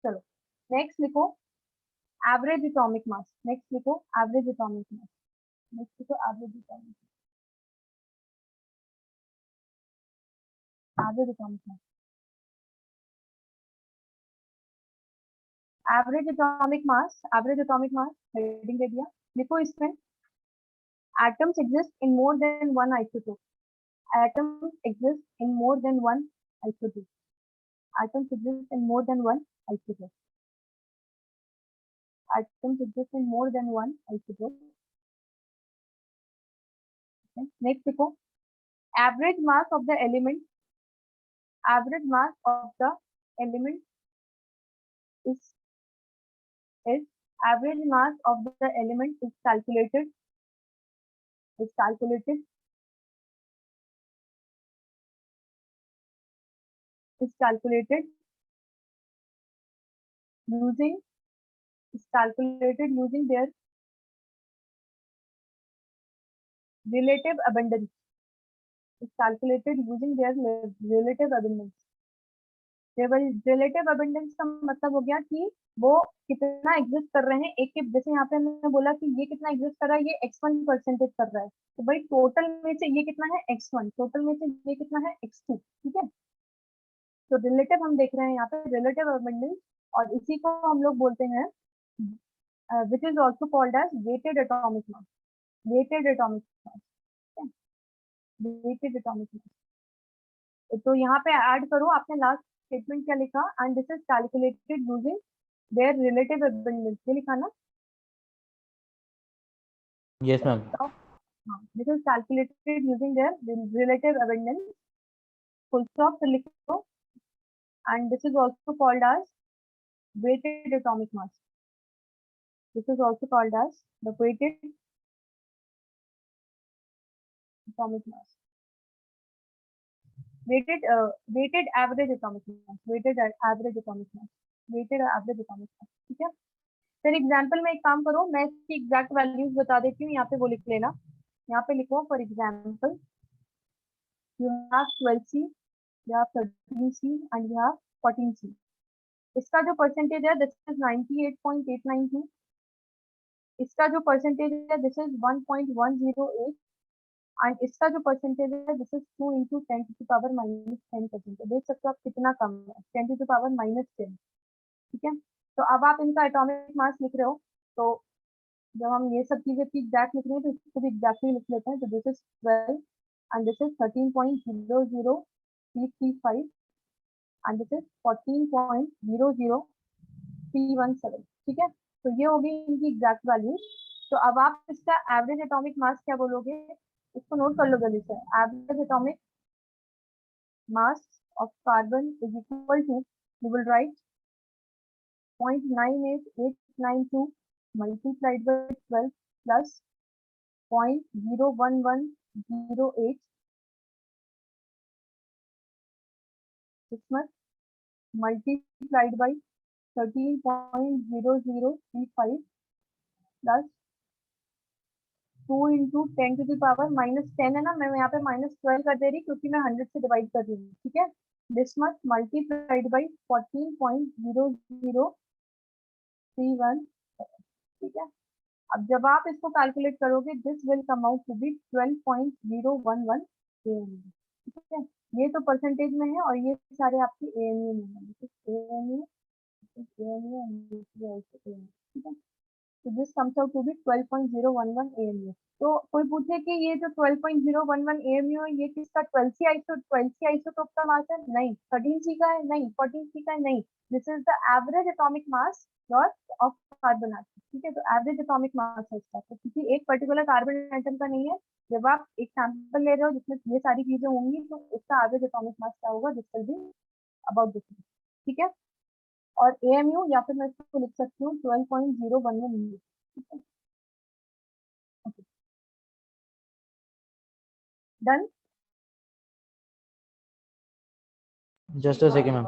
चलो नेक्स्ट लिखो एवरेज एटॉमिक मास, नेक्स्ट लिखो average atomic mass, average atomic mass. Average atomic mass heading दे दिया, लिखो इसमें atoms exist in more than one isotope. Atoms exist in more than one isotope. Atoms exist in more than one isotope. Atoms exist in more than one isotope. Okay. Next देखो average mass of the element. Average mass of the element is average mass of the element is calculated. Is calculated. Is calculated using is calculated using their relative abundance. Is calculated using their relative abundance. Relative abundance का मतलब हो गया कि वो कितना exist कर रहे हैं एक के, जैसे यहाँ पे हमने बोला कि ये कितना एग्जिस्ट कर रहा है, ये x1% कर रहा है, तो भाई टोटल में से ये कितना है x1, टोटल में से ये कितना है x2, ठीक है। तो रिलेटिव हम देख रहे हैं यहाँ पे रिलेटिव अबंडेंस, और इसी को हम लोग बोलते हैं which is also called as weighted atomic mass. Weighted atomic mass, weighted atomic mass. तो यहाँ पे ऐड करो, आपने लास्ट स्टेटमेंट क्या लिखा, and this is calculated using their relative abundance, ये लिखा ना? Yes ma'am. This is calculated using their relative abundance, full stop फिर लिखो, and this is also called as weighted atomic mass. This is also called as the weighted atomic mass. Weighted average atomic mass. Weighted average atomic mass. Weighted average atomic mass. ठीक है। फिर example में एक काम करो, मैं इसकी exact values बता देती हूँ, यहाँ पे वो लिख लेना। यहाँ पे लिखो for example you have 12C, you have 13C and you have 14C. इसका जो परसेंटेज है दिस इज 98.892, इसका जो परसेंटेज है दिस इज 1.108, एंड इसका जो परसेंटेज है this is 2 into 10 to the power -10%। देख सकते हो आप कितना कम है, 10 to the power -10, ठीक है। तो अब आप इनका एटॉमिक मास लिख रहे हो, तो जब हम ये सब चीजें एग्जैक्ट लिख रहे हैं तो इसको भी एग्जैक्टली लिख लेते हैं। तो this is 12 and this is 13.00335 and this is 14.00317, ठीक है। तो ये होगी इनकी एग्जैक्ट वैल्यू। तो अब आप इसका एवरेज एटॉमिक मास क्या बोलोगे, इसको नोट कर लो जल्दी से। Average atomic mass of carbon is equal to, you will write 0.98892 multiplied by 12 plus 0.01108 multiplied by 13.0035 plus 2 into 10 to the power -10 है ना, मैं यहाँ पे -12 कर दे रही क्योंकि मैं 100 से डिवाइड कर रही हूँ, ठीक है। दिस मच मल्टीप्लाइड बाई 14.00317, ठीक है। अब जब आप इसको कैलकुलेट करोगे this will come out to be 12.011 AMU, ठीक है। ये तो परसेंटेज में है और ये सारे आपके AMU में है, AMU ठीक है। तो this comes out to be 12.011 AMU। तो कोई पूछे कि ये जो 12.011 AMU है ये किसका 12C आइसोटोप का मास है? नहीं। 13C का है? नहीं। 14C का है? नहीं। This is the average atomic mass of carbon atom, ठीक है। तो एवरेज एटॉमिक मास है इसका, तो किसी एक पर्टिकुलर कार्बन एटम का नहीं है। जब आप एक सैंपल ले रहे हो जिसमें ये सारी चीजें होंगी तो उसका एवरेज एटॉमिक मास क्या होगा, this will be about this, ठीक है। और AMU या फिर मैं इसको लिख सकती हूँ 12.011, ठीक है। Done. Just a second ma'am.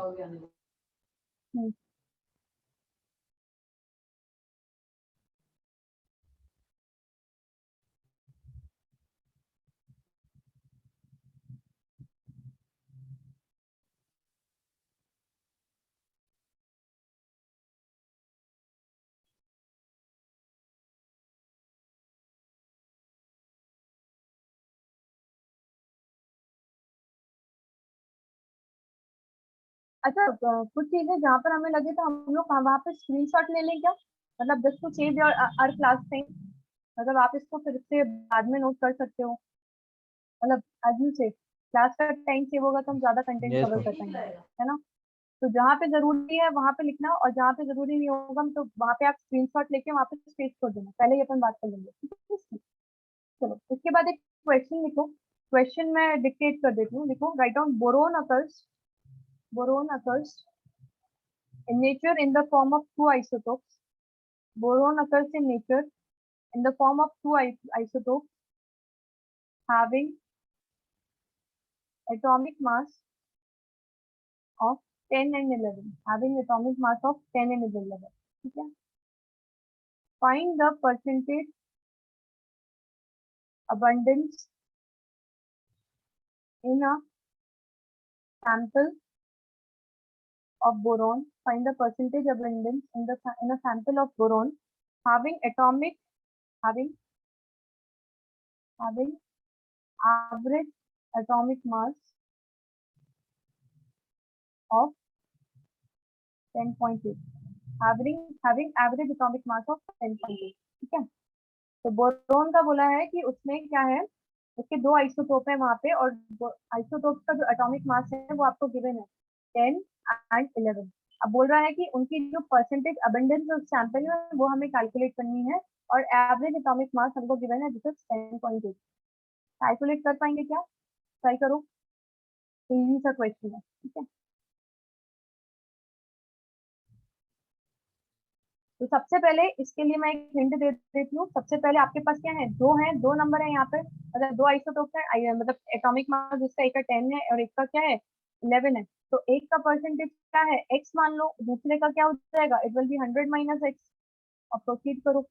अच्छा कुछ चीजें जहाँ पर हमें लगे तो हम लोग वहाँ पे स्क्रीनशॉट ले लें क्या, मतलब just to save your our class time, मतलब आप इसको फिर से बाद में नोट कर सकते हो, मतलब एज यू से क्लास का टाइम सेव होगा तो हम ज्यादा कंटेंट Yes, कवर ma'am. कर पाएंगे, है ना। तो जहाँ पे जरूरी है वहां पे लिखना, और जहाँ पे जरूरी नहीं होगा तो वहां पे आप स्क्रीनशॉट लेके वहां पे पेस्ट कर देना, पहले ही अपन बात कर लेंगे, ठीक है इसकी? चलो इसके बाद एक क्वेश्चन लिखो, क्वेश्चन मैं डिक्टेट कर देती हूँ, लिखो write down boron occurs in nature in the form of two isotopes. Boron occurs in nature in the form of two isotopes having atomic mass of 10 and 11. Having atomic mass of 10 and 11. ठीक है? Find the percentage abundance in a sample of boron. Find the percentage abundance in a sample of boron having having average atomic mass of 10.8, having average atomic mass of 10.8, ठीक है। तो boron का बोला है कि उसमें क्या है, उसके दो आइसोटोप है वहां पे, और आइसोटोप का जो एटॉमिक मास है वो आपको गिवन है 10 एंड 11। अब बोल रहा है कि उनकी जो परसेंटेज अबंडेंस ऑफ सैंपल है वो हमें कैलकुलेट करनी है, और एवरेज एटॉमिक मास हमको गिवन है जिससे 10.8। कैलकुलेट कर पाएंगे क्या? ट्राई करो, इजी सा क्वेश्चन है, ठीक है। तो सबसे पहले इसके लिए मैं एक हिंट दे देती हूँ। सबसे पहले आपके पास क्या है, दो नंबर है यहाँ पे, मतलब दो आइसोटोप है, मतलब एटॉमिक मास जिसका एक का 10 है और एक का क्या है 11 है। तो एक का परसेंटेज क्या है x मान लो, दूसरे का क्या हो जाएगा, it will be 100 minus x. अब प्रोसीड करो।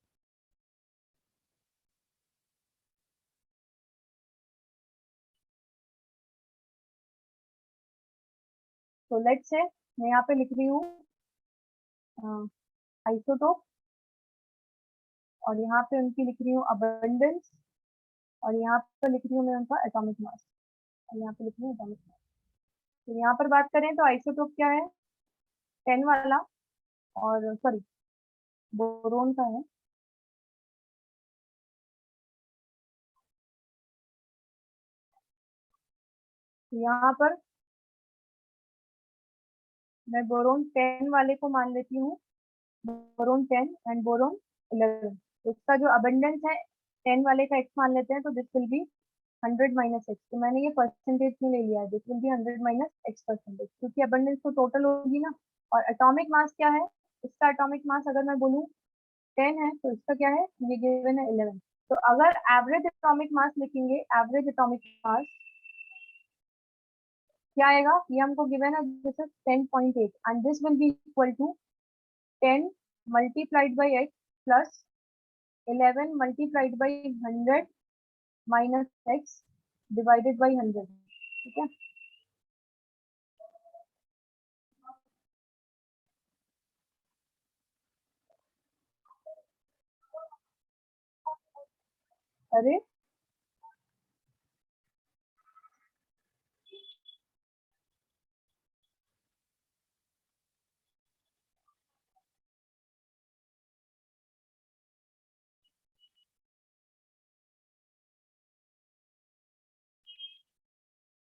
तो लेट्स से मैं यहाँ पे लिख रही हूँ आइसोटोप, और यहाँ पे उनकी लिख रही हूँ अबंडेंस, और यहाँ पे लिख रही हूँ मैं उनका एटॉमिक मास, और यहाँ पे लिख रही हूँ एटॉमिक मास। तो यहाँ पर बात करें तो आइसोटोप क्या है 10 वाला, और सॉरी बोरोन का है यहाँ पर मैं बोरोन 10 वाले को मान लेती हूँ, बोरोन 10 एंड बोरोन 11। इसका जो अबंडेंस है 10 वाले का x मान लेते हैं, तो this will B 100 minus x. तो मैंने ये परसेंटेज में ले लिया है, this will B 100 minus x percentage, क्योंकि अबंडेंस तो टोटल होगी ना। और एटॉमिक मास क्या है, इसका एटॉमिक मास अगर मैं बोलूँ 10 है तो इसका क्या है, ये गिवन है 11। तो अगर एवरेज एटॉमिक मास लिखेंगे, एवरेज एटॉमिक मास क्या आएगा, ये हमको गिवन है this is 10.8 and this will be equal to 10 multiplied by x plus 11 multiplied by 100 minus x divided by 100, ठीक है। अरे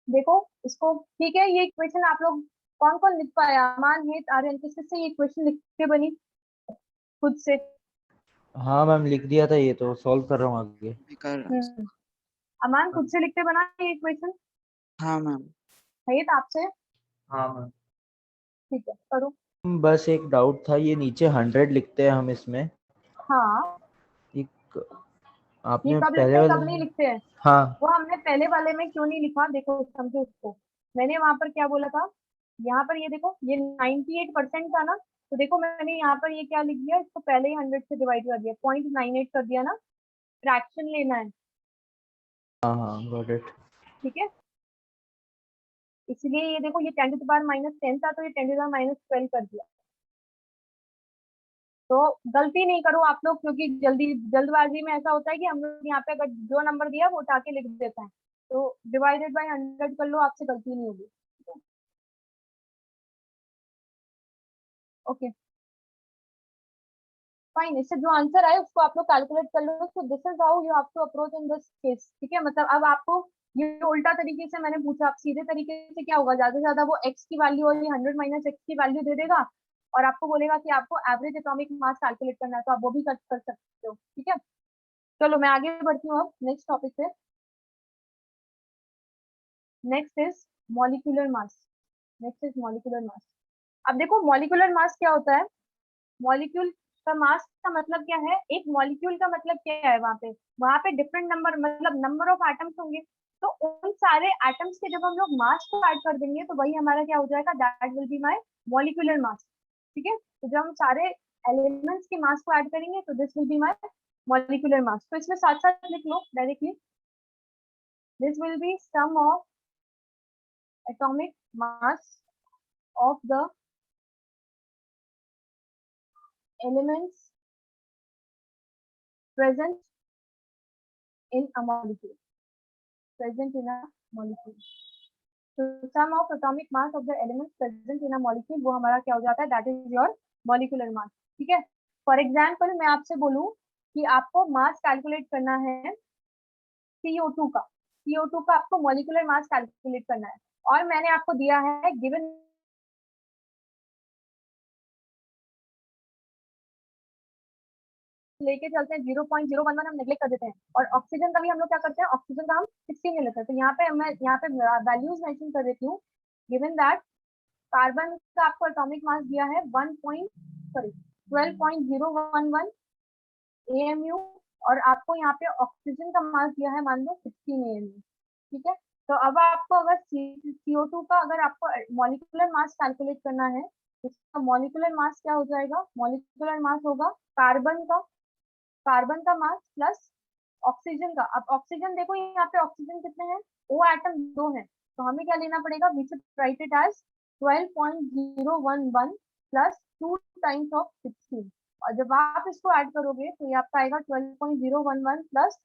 देखो इसको, ठीक है, ये क्वेश्चन आप लोग कौन कौन लिख पाया, अमान हेत आर्यन, किससे ये क्वेश्चन लिख के बनी खुद से? हाँ मैम लिख दिया था, ये तो सॉल्व कर रहा हूँ आगे। मैं कर रहा हूँ। अमान खुद से लिखते बना ये क्वेश्चन? हाँ मैम। हेत आपसे? हाँ मैम। ठीक है करो। बस एक डाउट था, ये नीचे 100 लिखते हैं हम इसमें, हाँ एक ये आपने कब लिखते पहले हैं वाले कब नहीं लिखते हैं, हाँ वो हमने पहले वाले में क्यों नहीं लिखा, देखो समझो उसको। मैंने वहां पर क्या बोला था, यहाँ पर ये देखो ये 98% था ना, तो देखो मैंने यहाँ पर ये क्या लिख दिया, इसको पहले ही 100 से डिवाइड कर दिया, 0.98 कर दिया ना, फ्रैक्शन लेना है, हाँ गॉट इट। ठीक है। इसलिए ये देखो ये 10 टू द पावर -10 था, तो ये 10 टू द पावर -12 कर दिया। तो गलती नहीं करो आप लोग, क्योंकि जल्दबाजी में ऐसा होता है कि हम लोग यहाँ पे अगर जो नंबर दिया वो उठा के लिख देते हैं, तो डिवाइडेड बाय 100 कर लो, आपसे गलती नहीं होगी। ओके फाइन, इससे जो आंसर आए उसको आप लोग कैलकुलेट कर लो। So this is how you have to approach in this case, ठीक है। मतलब अब आपको ये उल्टा तरीके से मैंने पूछा, आप सीधे तरीके से क्या होगा, ज्यादा से ज्यादा वो x की वैल्यू और ये 100 माइनस x की वैल्यू दे देगा और आपको बोलेगा कि आपको एवरेज एटॉमिक मास कैलकुलेट करना है, तो आप वो भी कर सकते हो, ठीक है। चलो मैं आगे बढ़ती हूँ अब नेक्स्ट टॉपिक पे। Next is molecular mass. Next is molecular mass. अब देखो मॉलिक्यूलर मास क्या होता है। मॉलिक्यूल का मास का मतलब क्या है, एक मॉलिक्यूल का मतलब क्या है, वहां पे डिफरेंट नंबर, मतलब नंबर ऑफ एटम्स होंगे। तो उन सारे एटम्स के जब हम लोग मास को ऐड कर देंगे तो वही हमारा क्या हो जाएगा, that will be my molecular मास, ठीक है। तो जब हम सारे एलिमेंट्स के मास को ऐड करेंगे तो this will be my molecular mass. तो इसमें साथ साथ लिख लो directly, this will be sum of atomic mass of the elements present in a molecule. Present in a molecule. So sum of atomic mass of the elements present in a molecule, वो हमारा क्या हो जाता है, that is your molecular mass, ठीक है। For example मैं आपसे बोलूं कि आपको मास कैलकुलेट करना है CO2 का, CO2 का आपको मोलिकुलर मास कैलकुलेट करना है और मैंने आपको दिया है गिवन लेके चलते हैं 0.011 हम नेग्लेक्ट कर देते हैं, और ऑक्सीजन का भी हम लोग क्या करते हैं, ऑक्सीजन का हम 16 ले लेते हैं। तो यहाँ पे मैं वैल्यूज मेंशन कर देती हूँ। गिवन दैट कार्बन का आपको एटॉमिक मास दिया है 12.011 AMU और आपको यहाँ पे ऑक्सीजन का मास दिया है मान लो 16 AMU, ठीक है। तो अब आपको अगर CO2 का अगर आपको मॉलिक्यूलर मास कैलकुलेट करना है तो इसका मॉलिक्यूलर मास क्या हो जाएगा, मॉलिक्यूलर मास होगा कार्बन का मास प्लस ऑक्सीजन का। अब ऑक्सीजन देखो यहाँ पे ऑक्सीजन कितने हैं, ओ एटम 2 हैं, तो हमें क्या लेना पड़ेगा, we should write it as 12.011 plus 2 times of 16, और जब आप इसको ऐड करोगे तो ये आपका आएगा 12.011 प्लस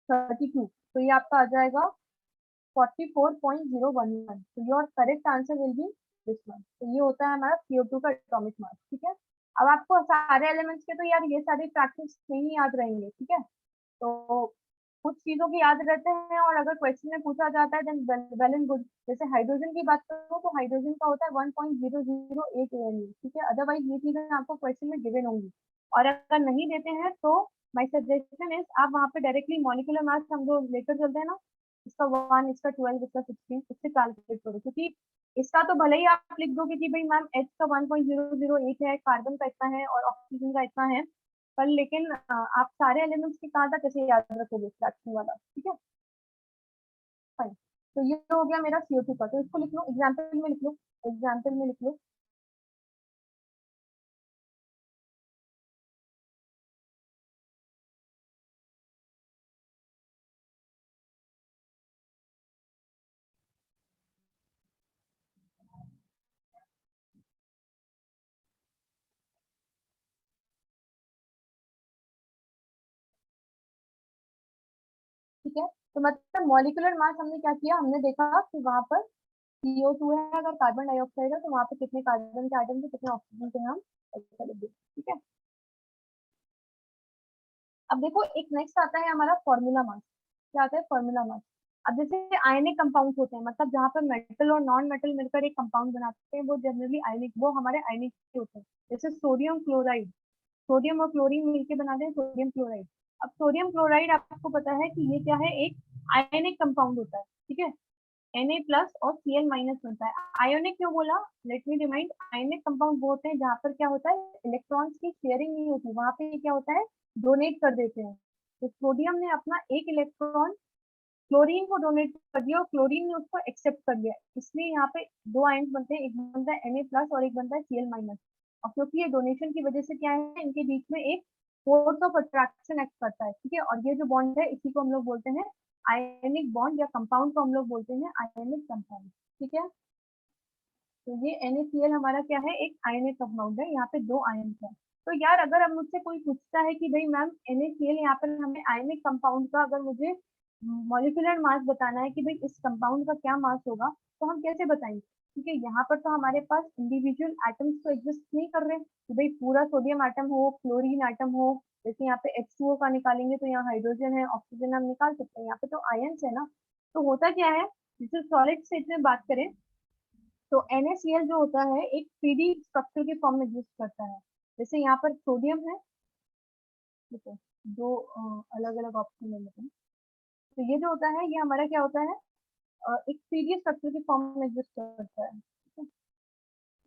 32, तो ये आपका आ जाएगा 44.011। तो your correct answer will be this one. तो ये होता है हमारा CO2 का एटॉमिक मास, ठीक है। अब आपको सारे एलिमेंट्स के तो यार ये सारे फैक्टर्स नहीं याद रहेंगे, ठीक है। तो कुछ चीजों की याद रहते हैं और अगर क्वेश्चन में पूछा जाता है देन वेल एंड गुड। जैसे हाइड्रोजन की बात करो तो हाइड्रोजन का होता है 1.008 AMU, ठीक है। अदरवाइज ये चीजें आपको क्वेश्चन में गिवन होंगी, और अगर नहीं देते हैं तो माय सजेशन इज आप वहाँ पे डायरेक्टली मॉलिक्यूलर मास हम जो लेकर चलते हैं ना, इसका 1, इसका 12, इसका 16, इससे कैलकुलेट करो, क्योंकि इसका तो भले ही आप लिख दोगे कि भाई मैम एच का 1.008 है, कार्बन का इतना है और ऑक्सीजन का इतना है, पर लेकिन आप सारे एलिमेंट्स की कहाँ तक कैसे याद रखोगे फ्रैक्शन वाला, ठीक है। फाइन, तो ये हो गया मेरा CO2 का। तो इसको लिख लो, एग्जाम्पल में लिख लो, एग्जाम्पल में लिख लो। ठीक है, तो मतलब मॉलिक्यूलर मास हमने क्या किया, हमने देखा कि वहां पर CO2 है, अगर कार्बन डाइऑक्साइड है तो वहां पे कितने कार्बन के आटम थे, कितने ऑक्सीजन के नाम ऐसा लिख दिया, ठीक है। अब देखो एक नेक्स्ट आता है हमारा फॉर्मूला मास। क्या आता है, फॉर्मूला मास। अब जैसे आयनिक कंपाउंड होते हैं, मतलब जहाँ पर मेटल और नॉन मेटल मिलकर एक कंपाउंड बनाते हैं, वो जनरली आयनिक, वो हमारे आयनिक होते हैं। जैसे सोडियम क्लोराइड, सोडियम और क्लोरीन मिलकर बनाते हैं सोडियम क्लोराइड। अब सोडियम क्लोराइड आपको पता है कि ये क्या है, एक आयनिक कंपाउंड होता है, ठीक है। Na प्लस और Cl माइनस बनता है। आयोनिक क्यों बोला, let me remind, ionic compound वो होते हैं जहाँ पर क्या होता है, इलेक्ट्रॉन्स की शेयरिंग नहीं होती, वहां पे क्या होता है, डोनेट कर देते हैं। तो सोडियम ने अपना एक इलेक्ट्रॉन क्लोरीन को डोनेट कर दिया और क्लोरीन ने उसको एक्सेप्ट कर लिया, इसलिए यहाँ पे दो आयन्स बनते हैं, एक बनता है Na प्लस और एक बनता है Cl माइनस। और क्योंकि ये डोनेशन की वजह से क्या है, इनके बीच में एक फोर्स ऑफ अट्रैक्शन एक्ट करता है, ठीक है। और ये जो बॉन्ड है इसी को हम लोग बोलते हैं आयनिक बॉन्ड, या कंपाउंड को हम लोग बोलते हैं आयनिक कंपाउंड, ठीक है। तो ये NaCl हमारा क्या है, एक आयनिक कंपाउंड है, यहाँ पे दो आयन है। तो यार अगर अब मुझसे कोई पूछता है कि भाई मैम NaCl यहाँ पर हमें आयनिक कंपाउंड का अगर मुझे मॉलिक्यूलर मास बताना है कि भाई इस कंपाउंड का क्या मास होगा, तो हम कैसे बताएंगे, ठीक है। यहाँ पर तो हमारे पास इंडिविजुअल एटम्स तो एग्जिस्ट नहीं कर रहे कि भाई पूरा सोडियम एटम हो, क्लोरीन एटम हो। जैसे यहाँ पे H2O का निकालेंगे तो यहाँ हाइड्रोजन है, ऑक्सीजन हम निकाल सकते हैं, यहाँ पे तो आयन्स है ना। तो होता क्या है, जैसे सॉलिड स्टेट में बात करें तो NaCl जो होता है एक 3D स्ट्रक्चर के फॉर्म में एग्जिस्ट करता है। जैसे यहाँ पर सोडियम है, देखो दो अलग अलग ऑप्शन है लेकिन, तो ये जो होता है ये हमारा क्या होता है, एक 3D स्ट्रक्चर के फॉर्म में एग्जिस्ट करता है। ठीक है,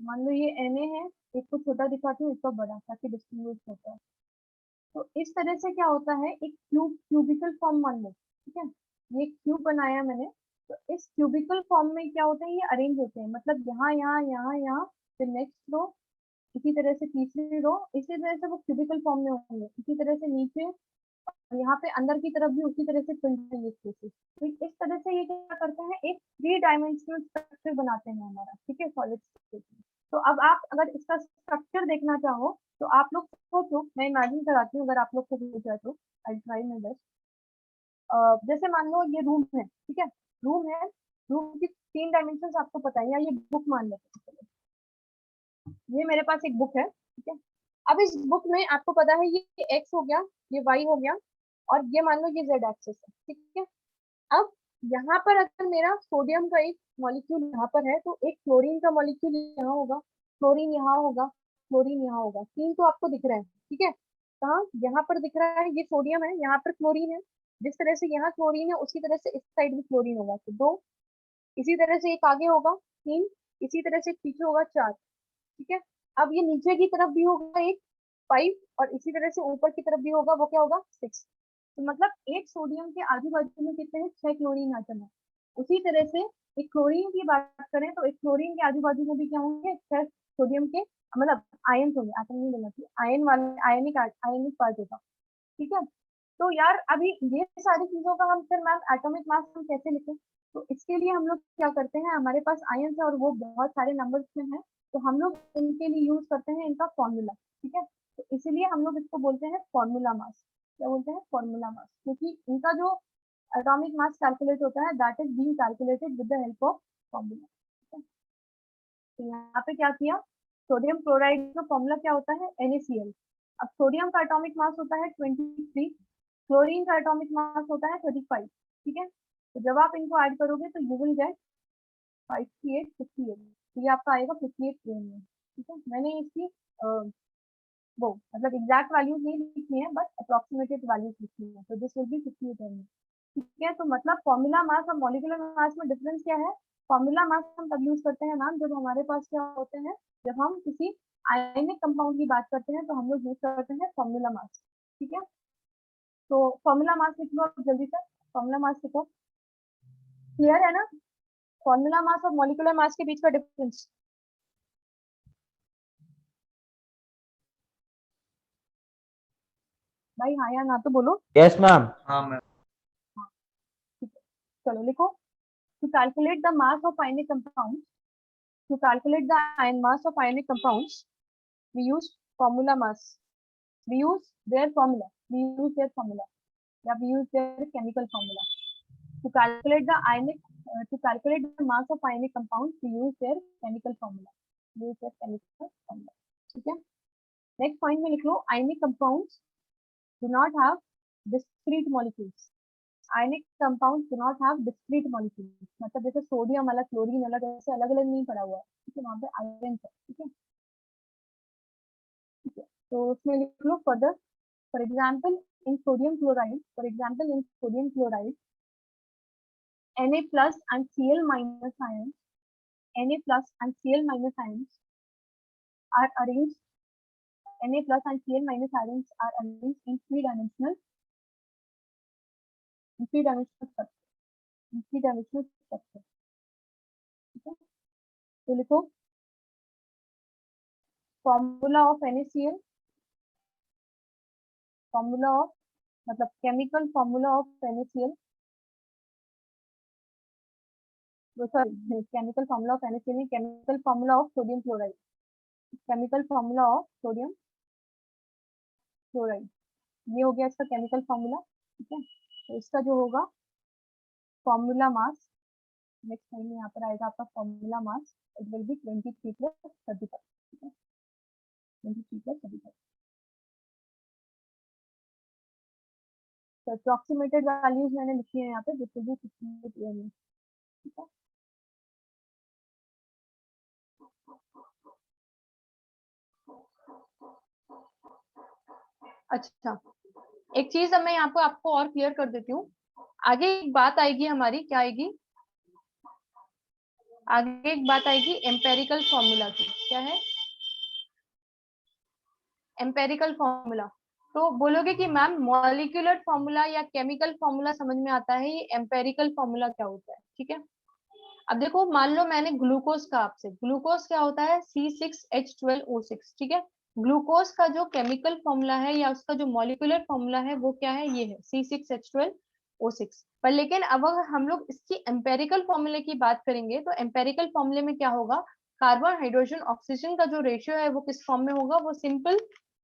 मान लो ये Na है, एक को छोटा दिखाती हूँ, एक को बड़ा, ताकि डिस्टिंग्विश होता है। तो इस तरह से क्या होता है, एक क्यूबिकल फॉर्म मान लो। ठीक है, ये क्यूब बनाया मैंने, तो इस क्यूबिकल फॉर्म में क्या होता है, ये अरेंज होते हैं, मतलब यहाँ यहाँ यहाँ यहाँ, फिर नेक्स्ट रो, इसी तरह से तीसरी रो, इसी तरह से वो क्यूबिकल फॉर्म में होंगे, इसी तरह से नीचे, और यहाँ पे अंदर की तरफ भी उसी तरह से फिल होंगे स्पेसेस। तो इस तरह से ये क्या करते हैं, एक 3 डायमेंशनल स्ट्रक्चर बनाते हैं हमारा। ठीक है, सॉलिड स्टेट में। तो अब आप अगर इसका स्ट्रक्चर देखना चाहो तो आप लोग सोचो, मैं इमेजिन कराती हूँ, अगर आप लोग को हो जाए तो आई ट्राई माय बेस्ट। जैसे मान लो ये रूम है, ठीक है, रूम है, रूम की 3 डायमेंशन आपको पता है, या ये बुक मान लेते हैं, ये मेरे पास एक बुक है। ठीक है, अब इस बुक में आपको पता है ये एक्स हो गया, ये वाई हो गया, और ये मान लो ये जेड एक्सिस है। ठीक है, अब यहाँ पर अगर मेरा सोडियम का एक मॉलिक्यूल यहाँ पर है तो एक क्लोरीन का मॉलिक्यूल यहाँ होगा, क्लोरीन यहाँ होगा, क्लोरीन यहाँ होगा, 3 तो आपको दिख रहा है। ठीक है, कहाँ, यहाँ पर दिख रहा है, ये सोडियम है, यहाँ पर क्लोरीन है। जिस तरह से यहाँ क्लोरीन है उसी तरह से इस साइड भी क्लोरीन होगा, तो 2, इसी तरह से एक आगे होगा 3, इसी तरह से एक पीछे होगा 4। ठीक है, अब ये नीचे की तरफ भी होगा एक 5, और इसी तरह से ऊपर की तरफ भी होगा, वो क्या होगा 6। तो मतलब एक सोडियम के आजू बाजू में कितने हैं, 6 क्लोरीन आटम है। उसी तरह से एक क्लोरीन की बात करें तो एक क्लोरीन के आजू बाजू में भी क्या होंगे, 6 सोडियम के, मतलब आयन होंगे, आटम नहीं बोलना चाहिए, आयन वाले, आयनिक पार्ट होगा। ठीक है, तो यार अभी ये सारी चीजों का हम फिर मैम एटॉमिक मास हम कैसे लिखें, तो इसके लिए हम लोग क्या करते हैं, हमारे पास आयन्स है और वो बहुत सारे नंबर्स में है, तो हम लोग इनके लिए यूज करते हैं इनका फॉर्मूला। ठीक है, तो इसीलिए हम लोग इसको बोलते हैं फॉर्मूला मास। क्या बोलते हैं, फॉर्मूला मास, क्योंकि इनका जो एटॉमिक मास कैलकुलेट होता है that is being calculated with the help of formula. तो यहाँ पे क्या किया, सोडियम क्लोराइड का फॉर्मूला क्या होता है, NaCl। अब सोडियम का एटॉमिक मास होता है 23, क्लोरीन का एटॉमिक मास होता है 35। ठीक है, तो जब आप इनको ऐड करोगे तो यू विल गेट 58, तो ये आपका आएगा 58 में। ठीक है, मैंने इसकी वो मतलब एग्जैक्ट वैल्यूज नहीं लिखी है, बट अप्रोक्सीमेटेड वैल्यूज लिखी है, तो दिस विल बी 58 में। ठीक है, तो मतलब फॉर्मूला मास और मॉलिक्यूलर मास में डिफरेंस क्या है, फॉर्मूला मास हम तब यूज करते हैं मैम जब हमारे पास क्या होते हैं, जब हम किसी आयनिक कंपाउंड की बात करते हैं तो हम लोग यूज करते हैं फॉर्मूला मास। ठीक है, तो फॉर्मूला मास लिख लो आप जल्दी से, फॉर्मूला मास लिखो, क्लियर है ना, फॉर्मूला मास और मॉलिक्यूलर मास के बीच का डिफरेंस। भाई हाँ या ना तो बोलो। Yes ma'am. हाँ मैम। हाँ, ठीक है, चलो लिखो, to calculate the mass of ionic compound, to calculate the ion mass of ionic compounds, we use formula mass. We use their formula. We use their formula. Yeah, we use their chemical formula. To calculate the to calculate the mass of ionic compounds, we use their chemical formula. We use their chemical formula. ठीक है, next point में लिख लो, ionic compounds do not have discrete molecules. Ionic compound do not have discrete molecules, मतलब जैसे sodium अलग, chlorine अलग, ऐसे अलग अलग नहीं पड़ा हुआ है। ठीक है, वहाँ पे आयन है। ठीक है, ठीक है, तो उसमें लिख लो further, for example in sodium chloride, for example in sodium chloride Na plus and Cl minus ions, Na plus and Cl minus ions are arranged, Na plus and Cl minus ions are arranged in 3-dimensional structure, in 3-dimensional structure। ठीक है, तो लिखो formula of NaCl, formula of मतलब chemical formula of NaCl, sorry chemical formula of NaCl, chemical formula of sodium chloride, chemical formula of sodium chloride, ये हो गया इसका chemical formula. ठीक है, तो इसका जो होगा फॉर्मूला मास, नेक्स्ट लाइन में यहाँ पर आएगा आपका formula mass, it will be 23 + 35, 23 + 35। तो अप्रॉक्सीमेटेड वैल्यूज मैंने लिखी है यहाँ पे, दिस विल बी 58 AMU, ठीक है। अच्छा, एक चीज अब मैं यहाँ पे आपको और क्लियर कर देती हूँ। आगे एक बात आएगी हमारी, क्या आएगी, आगे एक बात आएगी एम्पेरिकल फॉर्मूला की। क्या है एम्पेरिकल फॉर्मूला? तो बोलोगे कि मैम मॉलिक्यूलर फॉर्मूला या केमिकल फॉर्मूला समझ में आता है, ये एम्पेरिकल फॉर्मूला क्या होता है, ठीक है। अब देखो, मान लो मैंने ग्लूकोज का आपसे, ग्लूकोज क्या होता है, C6H12O6, ठीक है। ग्लूकोज का जो केमिकल फॉर्मूला है या उसका जो मॉलिक्यूलर फॉर्मूला है वो क्या है, ये है C6H12O6। पर लेकिन अब अगर हम लोग इसकी एम्पेरिकल फॉर्मूले की बात करेंगे तो एम्पेरिकल फॉर्मूले में क्या होगा, कार्बन हाइड्रोजन ऑक्सीजन का जो रेशियो है वो किस फॉर्म में होगा, वो सिंपल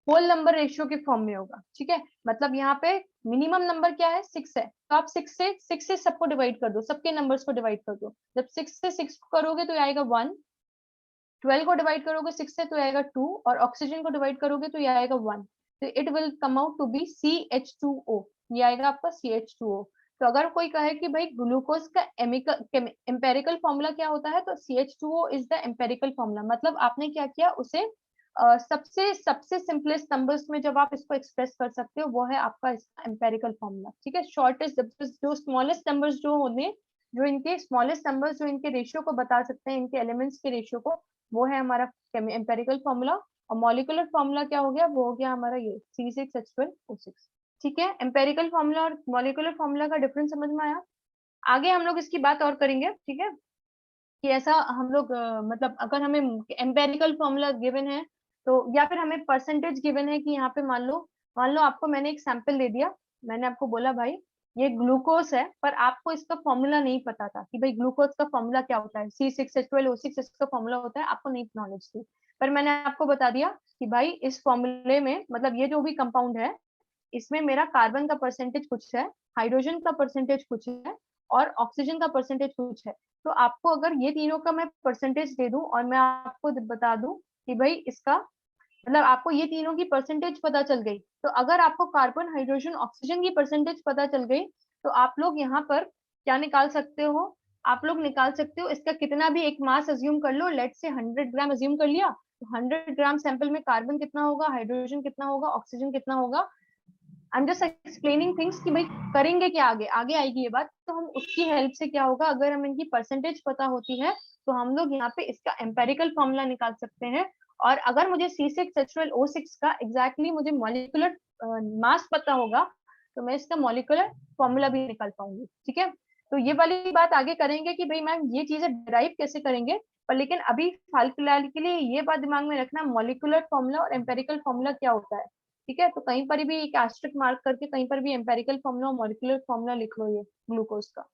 होल नंबर रेशियो के फॉर्म में होगा, ठीक है। मतलब यहाँ पे मिनिमम नंबर क्या है, 6 है, तो आप 6 से सबको डिवाइड कर दो, सबके नंबर्स को डिवाइड कर दो। जब 6 से 6 को करोगे तो आएगा 1, 12 को डिवाइड करोगे 6 से तो आएगा 2, और ऑक्सीजन को डिवाइड करोगे तो ये आएगा 1। तो it will come out to be CH2O, ये आएगा आपका CH2O। तो अगर कोई कहे कि भाई ग्लूकोज का एम्पेरिकल फॉर्मूला क्या होता है, तो CH2O is the empirical formula. मतलब आपने क्या किया, उसे सबसे सबसे सिंपलेस्ट नंबर्स में जब आप इसको एक्सप्रेस कर सकते हो, वो है आपका इसका एम्पेरिकल फॉर्मूला, ठीक है। शॉर्टेस्ट, जो स्मॉलेस्ट नंबर्स जो होंगे, जो इनके स्मॉलेस्ट नंबर्स जो इनके रेशियो को बता सकते हैं, इनके एलिमेंट्स के रेशियो को, वो है हमारा एम्पेरिकल फॉर्मूला। और मॉलिक्यूलर फॉर्मूला क्या हो गया, वो हो गया हमारा ये C6H12O6, ठीक है। एम्पेरिकल फॉर्मूला और मॉलिक्यूलर फॉर्मूला का डिफरेंस समझ में आया। आगे हम लोग इसकी बात और करेंगे, ठीक है, कि ऐसा हम लोग मतलब अगर हमें एम्पेरिकल फॉर्मूला गिवन है तो, या फिर हमें परसेंटेज गिवन है कि यहाँ पे मान लो आपको मैंने एक सैंपल दे दिया, मैंने आपको बोला भाई ये ग्लूकोज है, पर आपको इसका फॉर्मूला नहीं पता था कि भाई ग्लूकोज का फॉर्मूला क्या होता है, C6H12O6 इसका फॉर्मूला होता है, आपको नहीं नॉलेज थी। पर मैंने आपको बता दिया कि भाई इस फॉर्मूले में, मतलब ये जो भी कंपाउंड है, इसमें मेरा कार्बन का परसेंटेज कुछ है, हाइड्रोजन का परसेंटेज कुछ है, और ऑक्सीजन का परसेंटेज कुछ है। तो आपको अगर ये तीनों का मैं परसेंटेज दे दूं और मैं आपको बता दूं कि भाई इसका मतलब आपको ये तीनों की परसेंटेज पता चल गई, तो अगर आपको कार्बन हाइड्रोजन ऑक्सीजन की परसेंटेज पता चल गई, तो आप लोग यहाँ पर क्या निकाल सकते हो, आप लोग निकाल सकते हो इसका कितना भी एक मास अज्यूम कर लो, लेट से 100 ग्राम अज्यूम कर लिया, तो 100 ग्राम सैंपल में कार्बन कितना होगा, हाइड्रोजन कितना होगा, ऑक्सीजन कितना होगा। I am just explaining things कि भाई करेंगे क्या, आगे आगे आएगी ये बात, तो हम उसकी हेल्प से क्या होगा, अगर हम इनकी परसेंटेज पता होती है तो हम लोग यहाँ पे इसका एम्पेरिकल फॉर्मूला निकाल सकते हैं। और अगर मुझे C6H12O6 का एग्जैक्टली मुझे मॉलिक्यूलर मास पता होगा, तो मैं इसका मॉलिक्यूलर फॉर्मूला भी निकाल पाऊंगी, ठीक है। तो ये वाली बात आगे करेंगे कि भाई मैम ये चीजें डिराइव कैसे करेंगे, पर लेकिन अभी फिलहाल के लिए ये बात दिमाग में रखना, मॉलिक्यूलर फॉर्मूला और एम्पेरिकल फॉर्मूला क्या होता है, ठीक है। तो कहीं पर भी एक एस्टेरिस्क मार्क करके कहीं पर भी एम्पेरिकल फॉर्मूला और मॉलिक्यूलर फॉर्मूला लिख लो ये ग्लूकोज का।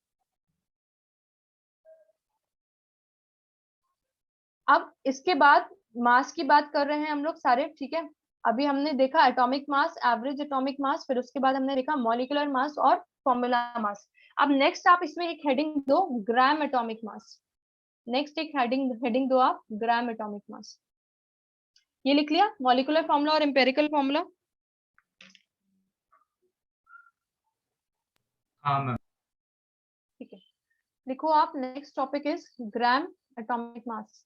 अब इसके बाद मास की बात कर रहे हैं हम लोग सारे, ठीक है। अभी हमने देखा एटॉमिक मास, एवरेज एटॉमिक मास, फिर उसके बाद हमने देखा मॉलिक्यूलर मास और फॉर्मूला मास। अब नेक्स्ट आप इसमें एक हेडिंग दो, ग्राम एटॉमिक मास। नेक्स्ट एक हेडिंग दो आप, ग्राम एटॉमिक मास। ये लिख लिया मॉलिक्यूलर फॉर्मूला और एम्पेरिकल फॉर्मूला। हाँ मैम। ठीक है, लिखो आप, next topic is gram atomic mass.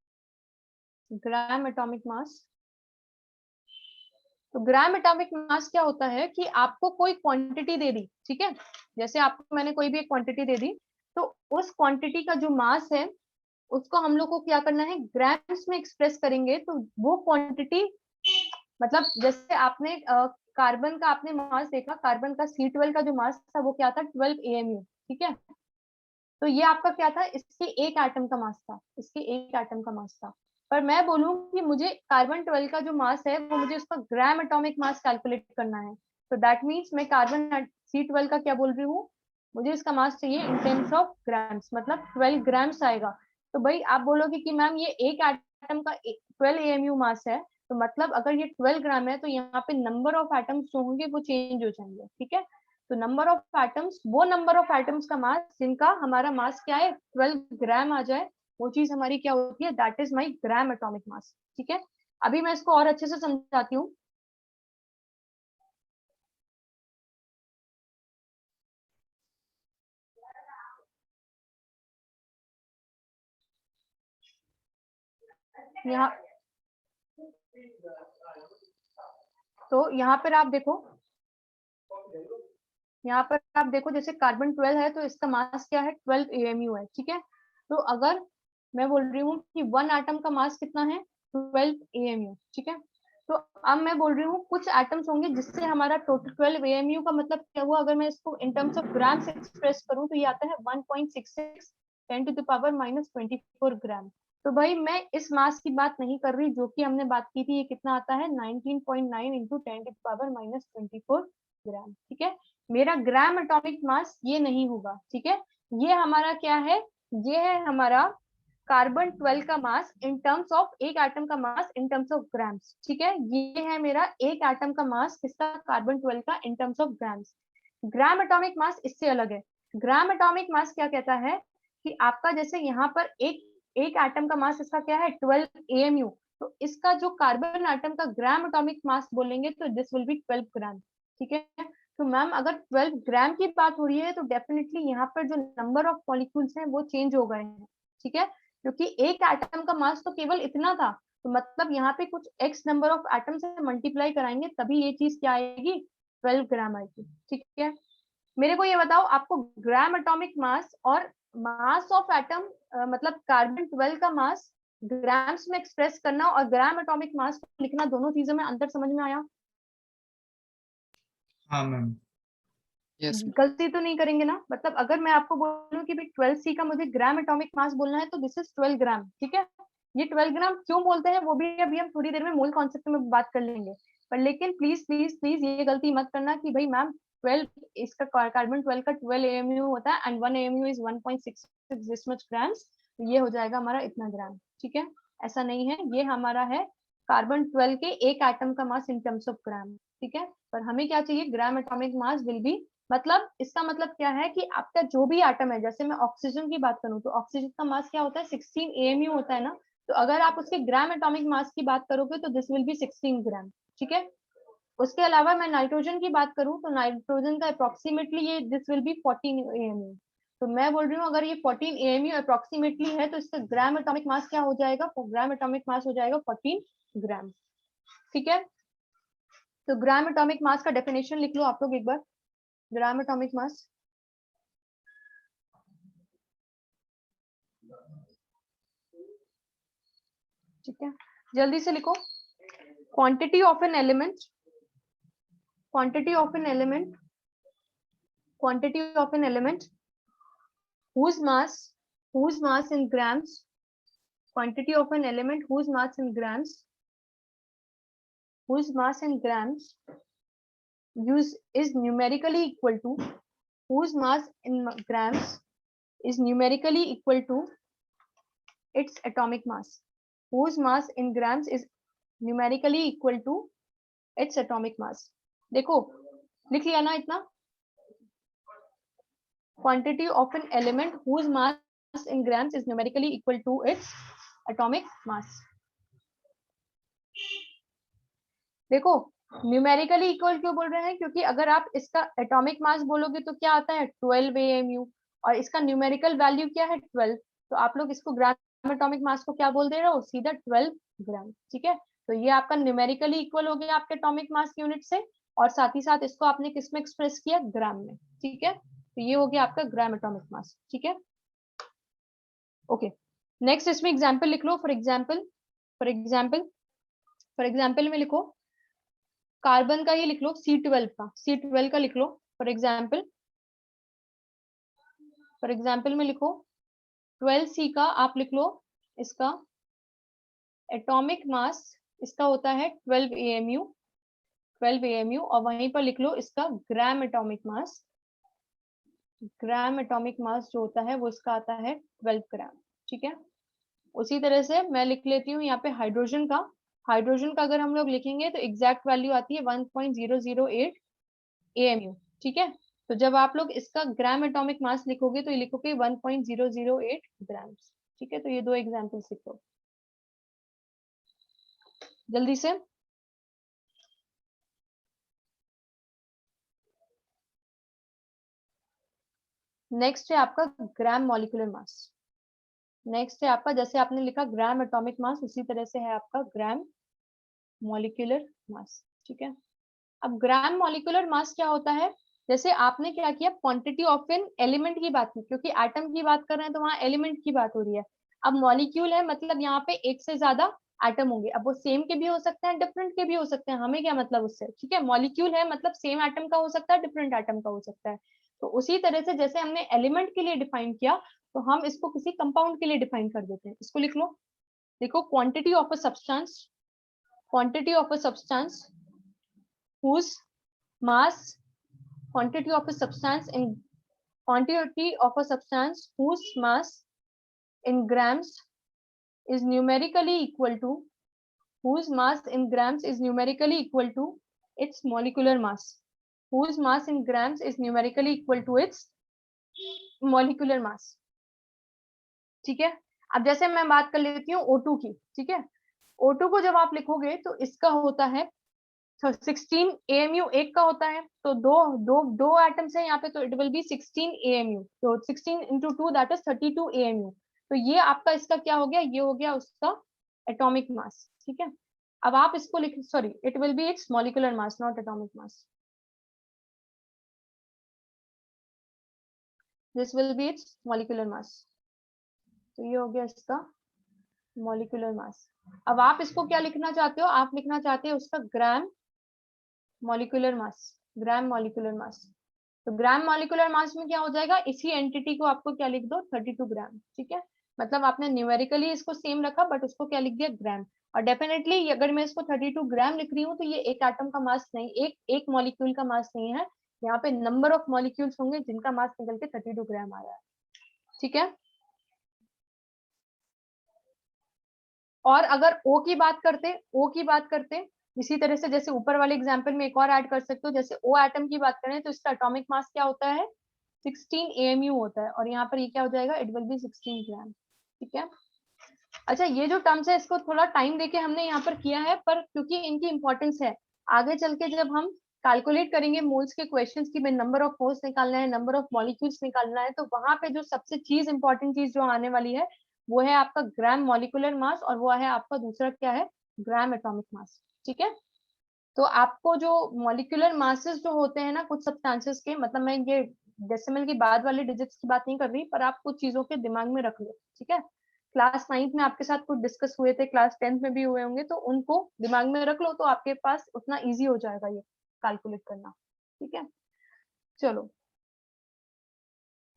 Gram atomic mass. तो ग्राम एटॉमिक मास क्या होता है कि आपको कोई क्वांटिटी दे दी, ठीक है, जैसे आपको मैंने कोई भी एक क्वांटिटी दे दी, तो उस क्वांटिटी का जो मास है उसको हम लोग को क्या करना है, ग्राम्स में एक्सप्रेस करेंगे। तो वो क्वांटिटी, मतलब जैसे आपने कार्बन का आपने मास देखा, कार्बन का C12 का जो मास था वो क्या था, 12 AMU, ठीक है। तो ये आपका क्या था, इसके एक एटम का मास था, इसके एक एटम का मास था। पर मैं बोलूं कि मुझे कार्बन 12 का जो मास है वो मुझे उसका ग्राम एटॉमिक मास कैलकुलेट करना है, तो दैट मीन्स मैं कार्बन C12 का क्या बोल रही हूँ, मुझे इसका मास चाहिए इन टर्म्स ऑफ ग्राम्स, मतलब 12 ग्राम्स आएगा। तो भाई आप बोलोगे कि मैम ये एक एटम का 12 AMU मास है, तो मतलब अगर ये 12 ग्राम है तो यहाँ पे नंबर ऑफ एटम्स जो होंगे वो चेंज हो जाएंगे, ठीक है। तो नंबर ऑफ एटम्स, वो नंबर ऑफ एटम्स का मास जिनका हमारा मास क्या है 12 ग्राम आ जाए, वो चीज हमारी क्या होती है, that is my gram atomic mass. ठीक है, अभी मैं इसको और अच्छे से समझाती हूँ। यहाँ तो यहाँ पर आप देखो, यहाँ पर आप देखो जैसे कार्बन 12 है तो इसका मास क्या है 12 AMU है। ठीक है, तो अगर मैं बोल रही हूँ कि 1 एटम का मास कितना है 12 AMU। ठीक है, तो अब मैं बोल रही हूँ कुछ एटम्स होंगे जिससे हमारा टोटल 12 AMU का मतलब क्या हुआ, अगर मैं इसको इन टर्म्स ऑफ ग्राम से एक्सप्रेस करूँ तो ये आता है 1.66 10⁻⁻24 ग्राम। तो भाई मैं इस मास की बात नहीं कर रही जो कि हमने बात की थी, ये कितना आता है 19.9 × 10⁻⁻24 ग्राम। ठीक है, मेरा ग्राम एटॉमिक मास ये नहीं होगा। ठीक है, ये हमारा क्या है, ये है हमारा कार्बन 12 का मास इन टर्म्स ऑफ, एक एटम का मास इन टर्म्स ऑफ ग्राम्स। ठीक है, ये है मेरा एक एटम का मास किसका, कार्बन 12 का in terms of grams. Gram atomic mass इससे अलग है। ग्राम एटॉमिक मास क्या कहता है कि आपका जैसे यहाँ पर एक एटम का मास इसका क्या है 12 AMU, तो इसका जो कार्बन एटम का ग्राम एटॉमिक मास बोलेंगे तो दिस विल बी 12 ग्राम। ठीक है, तो मैम अगर 12 ग्राम की बात हो रही है तो डेफिनेटली यहाँ पर जो नंबर ऑफ मॉलिक्यूल्स हैं वो चेंज हो गए हैं। ठीक है, क्योंकि एक एटम का मास तो केवल इतना था, तो मतलब यहाँ पे कुछ x नंबर ऑफ एटम से मल्टीप्लाई कराएंगे तभी ये चीज क्या आएगी 12 ग्राम आएगी। ठीक है, मेरे को ये बताओ आपको ग्राम एटॉमिक मास और मास ऑफ एटम मतलब कार्बन 12 का मास ग्राम्स में एक्सप्रेस करना और ग्राम एटॉमिक मास लिखना, दोनों चीजों में अंतर समझ में आया? हाँ मैम। यस गलती तो नहीं करेंगे ना? मतलब अगर मैं आपको बोलूं कि भाई 12C का मुझे ग्राम एटॉमिक मास बोलना है तो दिस इज 12 ग्राम। ठीक है, ये 12 ग्राम क्यों बोलते हैं वो भी अभी हम थोड़ी देर में मूल कॉन्सेप्ट में बात कर लेंगे, पर लेकिन प्लीज प्लीज प्लीज ये गलती मत करना कि भाई मैम 12 इसका कार्बन 12 का 12 AMU होता है and 1 AMU is 1.66 this much grams, तो ये हो जाएगा हमारा इतना ग्राम। ठीक है, ऐसा नहीं है, ये हमारा है कार्बन 12 के एक एटम का मास इन टर्म्स ऑफ ग्राम। ठीक है, पर हमें क्या चाहिए, gram atomic mass will be, मतलब इसका मतलब क्या है कि आपका जो भी एटम है, जैसे मैं ऑक्सीजन की बात करूं तो ऑक्सीजन का मास क्या होता है 16 AMU होता है ना, तो अगर आप उसके ग्राम एटॉमिक मास की बात करोगे तो दिस विल बी 16 ग्राम। ठीक है, उसके अलावा मैं नाइट्रोजन की बात करूं तो नाइट्रोजन का अप्रोक्सीमेटली ये दिस विल बी 14 AMU। तो मैं बोल रही हूँ अगर ये 14 AMU अप्रोक्सीमेटली है तो इसका ग्राम एटॉमिक मास क्या हो जाएगा, ग्राम एटॉमिक मास हो जाएगा 14 ग्राम। ठीक है, तो ग्राम एटॉमिक मास का डेफिनेशन लिख लो आप लोग एक बार, ग्राम एटॉमिक मास। ठीक है, जल्दी से लिखो, quantity of an element, quantity of an element, quantity of an element whose mass in grams, quantity of an element whose mass in grams, whose mass in grams use is numerically equal to, whose mass in grams is numerically equal to its atomic mass, whose mass in grams is numerically equal to its atomic mass। देखो लिख लिया ना इतना, quantity of an element whose mass in grams is numerically equal to its atomic mass। देखो numerically equal क्यों बोल रहे हैं, क्योंकि अगर आप इसका एटॉमिक मास बोलोगे तो क्या आता है 12 AMU और इसका न्यूमेरिकल वैल्यू क्या है 12, तो आप लोग इसको ग्राम एटॉमिक मास को क्या बोल दे रहे हो, सीधा 12 ग्राम। ठीक है, तो ये आपका न्यूमेरिकली इक्वल हो गया आपके एटॉमिक मास यूनिट से, और साथ ही साथ इसको आपने किस में एक्सप्रेस किया, ग्राम में। ठीक है, तो ये हो गया आपका ग्राम एटॉमिक मास। ठीक है, ओके, नेक्स्ट इसमें एग्जांपल लिख लो। फॉर एग्जांपल में लिखो कार्बन का, ये लिख लो C12 का, C12 का लिख लो। फॉर एग्जांपल में लिखो 12C का आप लिख लो, इसका एटॉमिक मास इसका होता है 12 AMU, और वहीं पर लिख लो इसका ग्राम एटॉमिक मास, जो होता है वो इसका आता है 12 ग्राम। ठीक है, उसी तरह से मैं लिख लेती हूँ यहाँ पे हाइड्रोजन का अगर हम लोग लिखेंगे तो एग्जैक्ट वैल्यू आती है 1.008 AMU। ठीक है, तो जब आप लोग इसका ग्राम एटॉमिक मास लिखोगे तो ये लिखोगे 1.008 ग्राम। ठीक है, तो ये दो एग्जाम्पल्स लिखो जल्दी से। नेक्स्ट है आपका ग्राम मॉलिक्यूलर मास। नेक्स्ट है आपका, जैसे आपने लिखा ग्राम एटॉमिक मास, उसी तरह से है आपका ग्राम मॉलिक्यूलर मास। ठीक है, अब ग्राम मॉलिक्यूलर मास क्या होता है, जैसे आपने क्या किया, क्वांटिटी ऑफ एन एलिमेंट की बात की, क्योंकि एटम की बात कर रहे हैं तो वहां एलिमेंट की बात हो रही है। अब मॉलिक्यूल है मतलब यहाँ पे एक से ज्यादा एटम होंगे, अब वो सेम के भी हो सकते हैं, डिफरेंट के भी हो सकते हैं, हमें क्या मतलब उससे। ठीक है, मॉलिक्यूल है मतलब सेम एटम का हो सकता है, डिफरेंट एटम का हो सकता है। तो उसी तरह से जैसे हमने एलिमेंट के लिए डिफाइन किया, तो हम इसको किसी कंपाउंड के लिए डिफाइन कर देते हैं। इसको लिख लो, देखो quantity of a substance, quantity of a substance whose mass, quantity of a substance in quantity of a substance whose mass in grams is numerically equal to, whose mass in grams is numerically equal to its molecular mass, whose mass in grams is numerically equal to its molecular mass। ठीक है, अब जैसे मैं बात कर लेती हूँ O2 की। ठीक है, O2 को जब आप लिखोगे तो इसका होता है 16 AMU, एक का होता है, तो दो एटम्स है यहाँ पे, तो इट विल बी 16 AMU, तो 16 into 2 दैट इज 32 AMU। तो ये आपका इसका क्या हो गया, ये हो गया उसका एटॉमिक मास। ठीक है, अब आप इसको लिख, sorry, it will be it's molecular mass not atomic mass, this will B it's molecular mass. तो ये हो गया इसका मॉलिक्यूलर मास। अब आप इसको क्या लिखना चाहते हो, आप लिखना चाहते हो उसका gram molecular mass, gram molecular mass. तो ग्राम मॉलिक्यूलर मास में क्या हो जाएगा, इसी एंटिटी को आपको क्या लिख दो, 32 ग्राम। ठीक है, मतलब आपने न्यूमेरिकली इसको सेम रखा बट उसको क्या लिख दिया, ग्राम। और डेफिनेटली अगर मैं इसको 32 ग्राम लिख रही हूँ तो ये एक एटम का मास नहीं, एक मॉलिक्यूल का मास नहीं है, यहाँ पे नंबर ऑफ मॉलिक्यूल्स होंगे जिनका मास निकल के 32 ग्राम आ रहा है। ठीक है, और अगर O की बात करते इसी तरह से, जैसे ऊपर वाले एग्जांपल में एक और ऐड कर सकते हो, जैसे O एटम की बात करें तो इसका एटॉमिक मास क्या होता है, 16 AMU होता है, और यहाँ पर ये क्या हो जाएगा, इट विल बी 16 ग्राम। ठीक है, अच्छा ये जो टर्म्स है इसको थोड़ा टाइम देके हमने यहाँ पर किया है, पर क्योंकि इनकी इंपॉर्टेंस है, आगे चल के जब हम कैलकुलेट करेंगे मोल्स के क्वेश्चंस की, नंबर ऑफ मोल्स निकालना है, नंबर ऑफ मॉलिक्यूल्स निकालना है, तो वहां पे जो सबसे इंपॉर्टेंट चीज जो आने वाली है वो है आपका ग्राम मॉलिक्यूलर मास, और वो है आपका दूसरा क्या है, ग्राम एटॉमिक मास। ठीक है, तो आपको जो मॉलिक्यूलर मासेस जो होते हैं ना कुछ सब्सटेंसेस के, मतलब मैं ये डेसिमल की बाद वाले डिजिट्स की बात नहीं कर रही, पर आप कुछ चीजों के दिमाग में रख लो। ठीक है, क्लास 9th में आपके साथ कुछ डिस्कस हुए थे, क्लास 10th में भी हुए होंगे, तो उनको दिमाग में रख लो, तो आपके पास उतना इजी हो जाएगा ये कैलकुलेट करना। ठीक है, चलो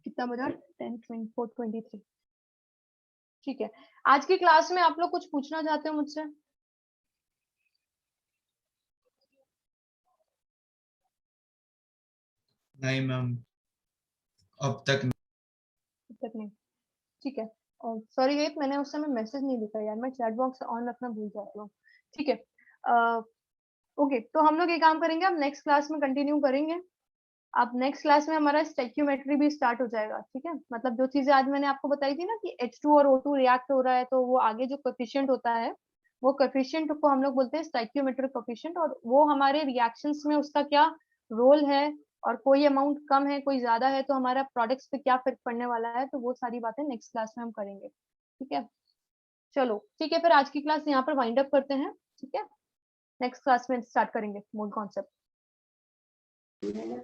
कितना बजा, 10:24:23। ठीक है, आज की क्लास में आप लोग कुछ पूछना चाहते हो मुझसे? नहीं मैम, अब तक नहीं, ठीक है, और सॉरी गाइस मैंने उस समय मैसेज नहीं लिखा यार, मैं चैट बॉक्स ऑन रखना भूल जाती हूँ। ठीक है, ओके, तो हम लोग ये काम करेंगे, अब नेक्स्ट क्लास में कंटिन्यू करेंगे। अब नेक्स्ट क्लास में हमारा स्टोइकियोमेट्री भी स्टार्ट हो जाएगा। ठीक है, मतलब जो चीजें आज मैंने आपको बताई थी ना कि H2 और O2 रिएक्ट हो रहा है, तो वो आगे जो कोएफिशिएंट होता है, वो कोएफिशिएंट को हम लोग बोलते हैं स्टोइकियोमेट्रिक कोएफिशिएंट, और वो हमारे रिएक्शंस में उसका क्या रोल है, और कोई अमाउंट कम है कोई ज्यादा है तो हमारा प्रोडक्ट्स पे क्या फर्क पड़ने वाला है, तो वो सारी बातें नेक्स्ट क्लास में हम करेंगे। ठीक है, चलो ठीक है, फिर आज की क्लास यहाँ पर वाइंड अप करते हैं। ठीक है, नेक्स्ट क्लास में स्टार्ट करेंगे mole concept.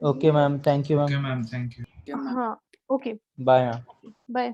Okay ma'am, thank you okay ma'am, ma'am, thank you. हाँ, ओके, बाय मैम। बाय।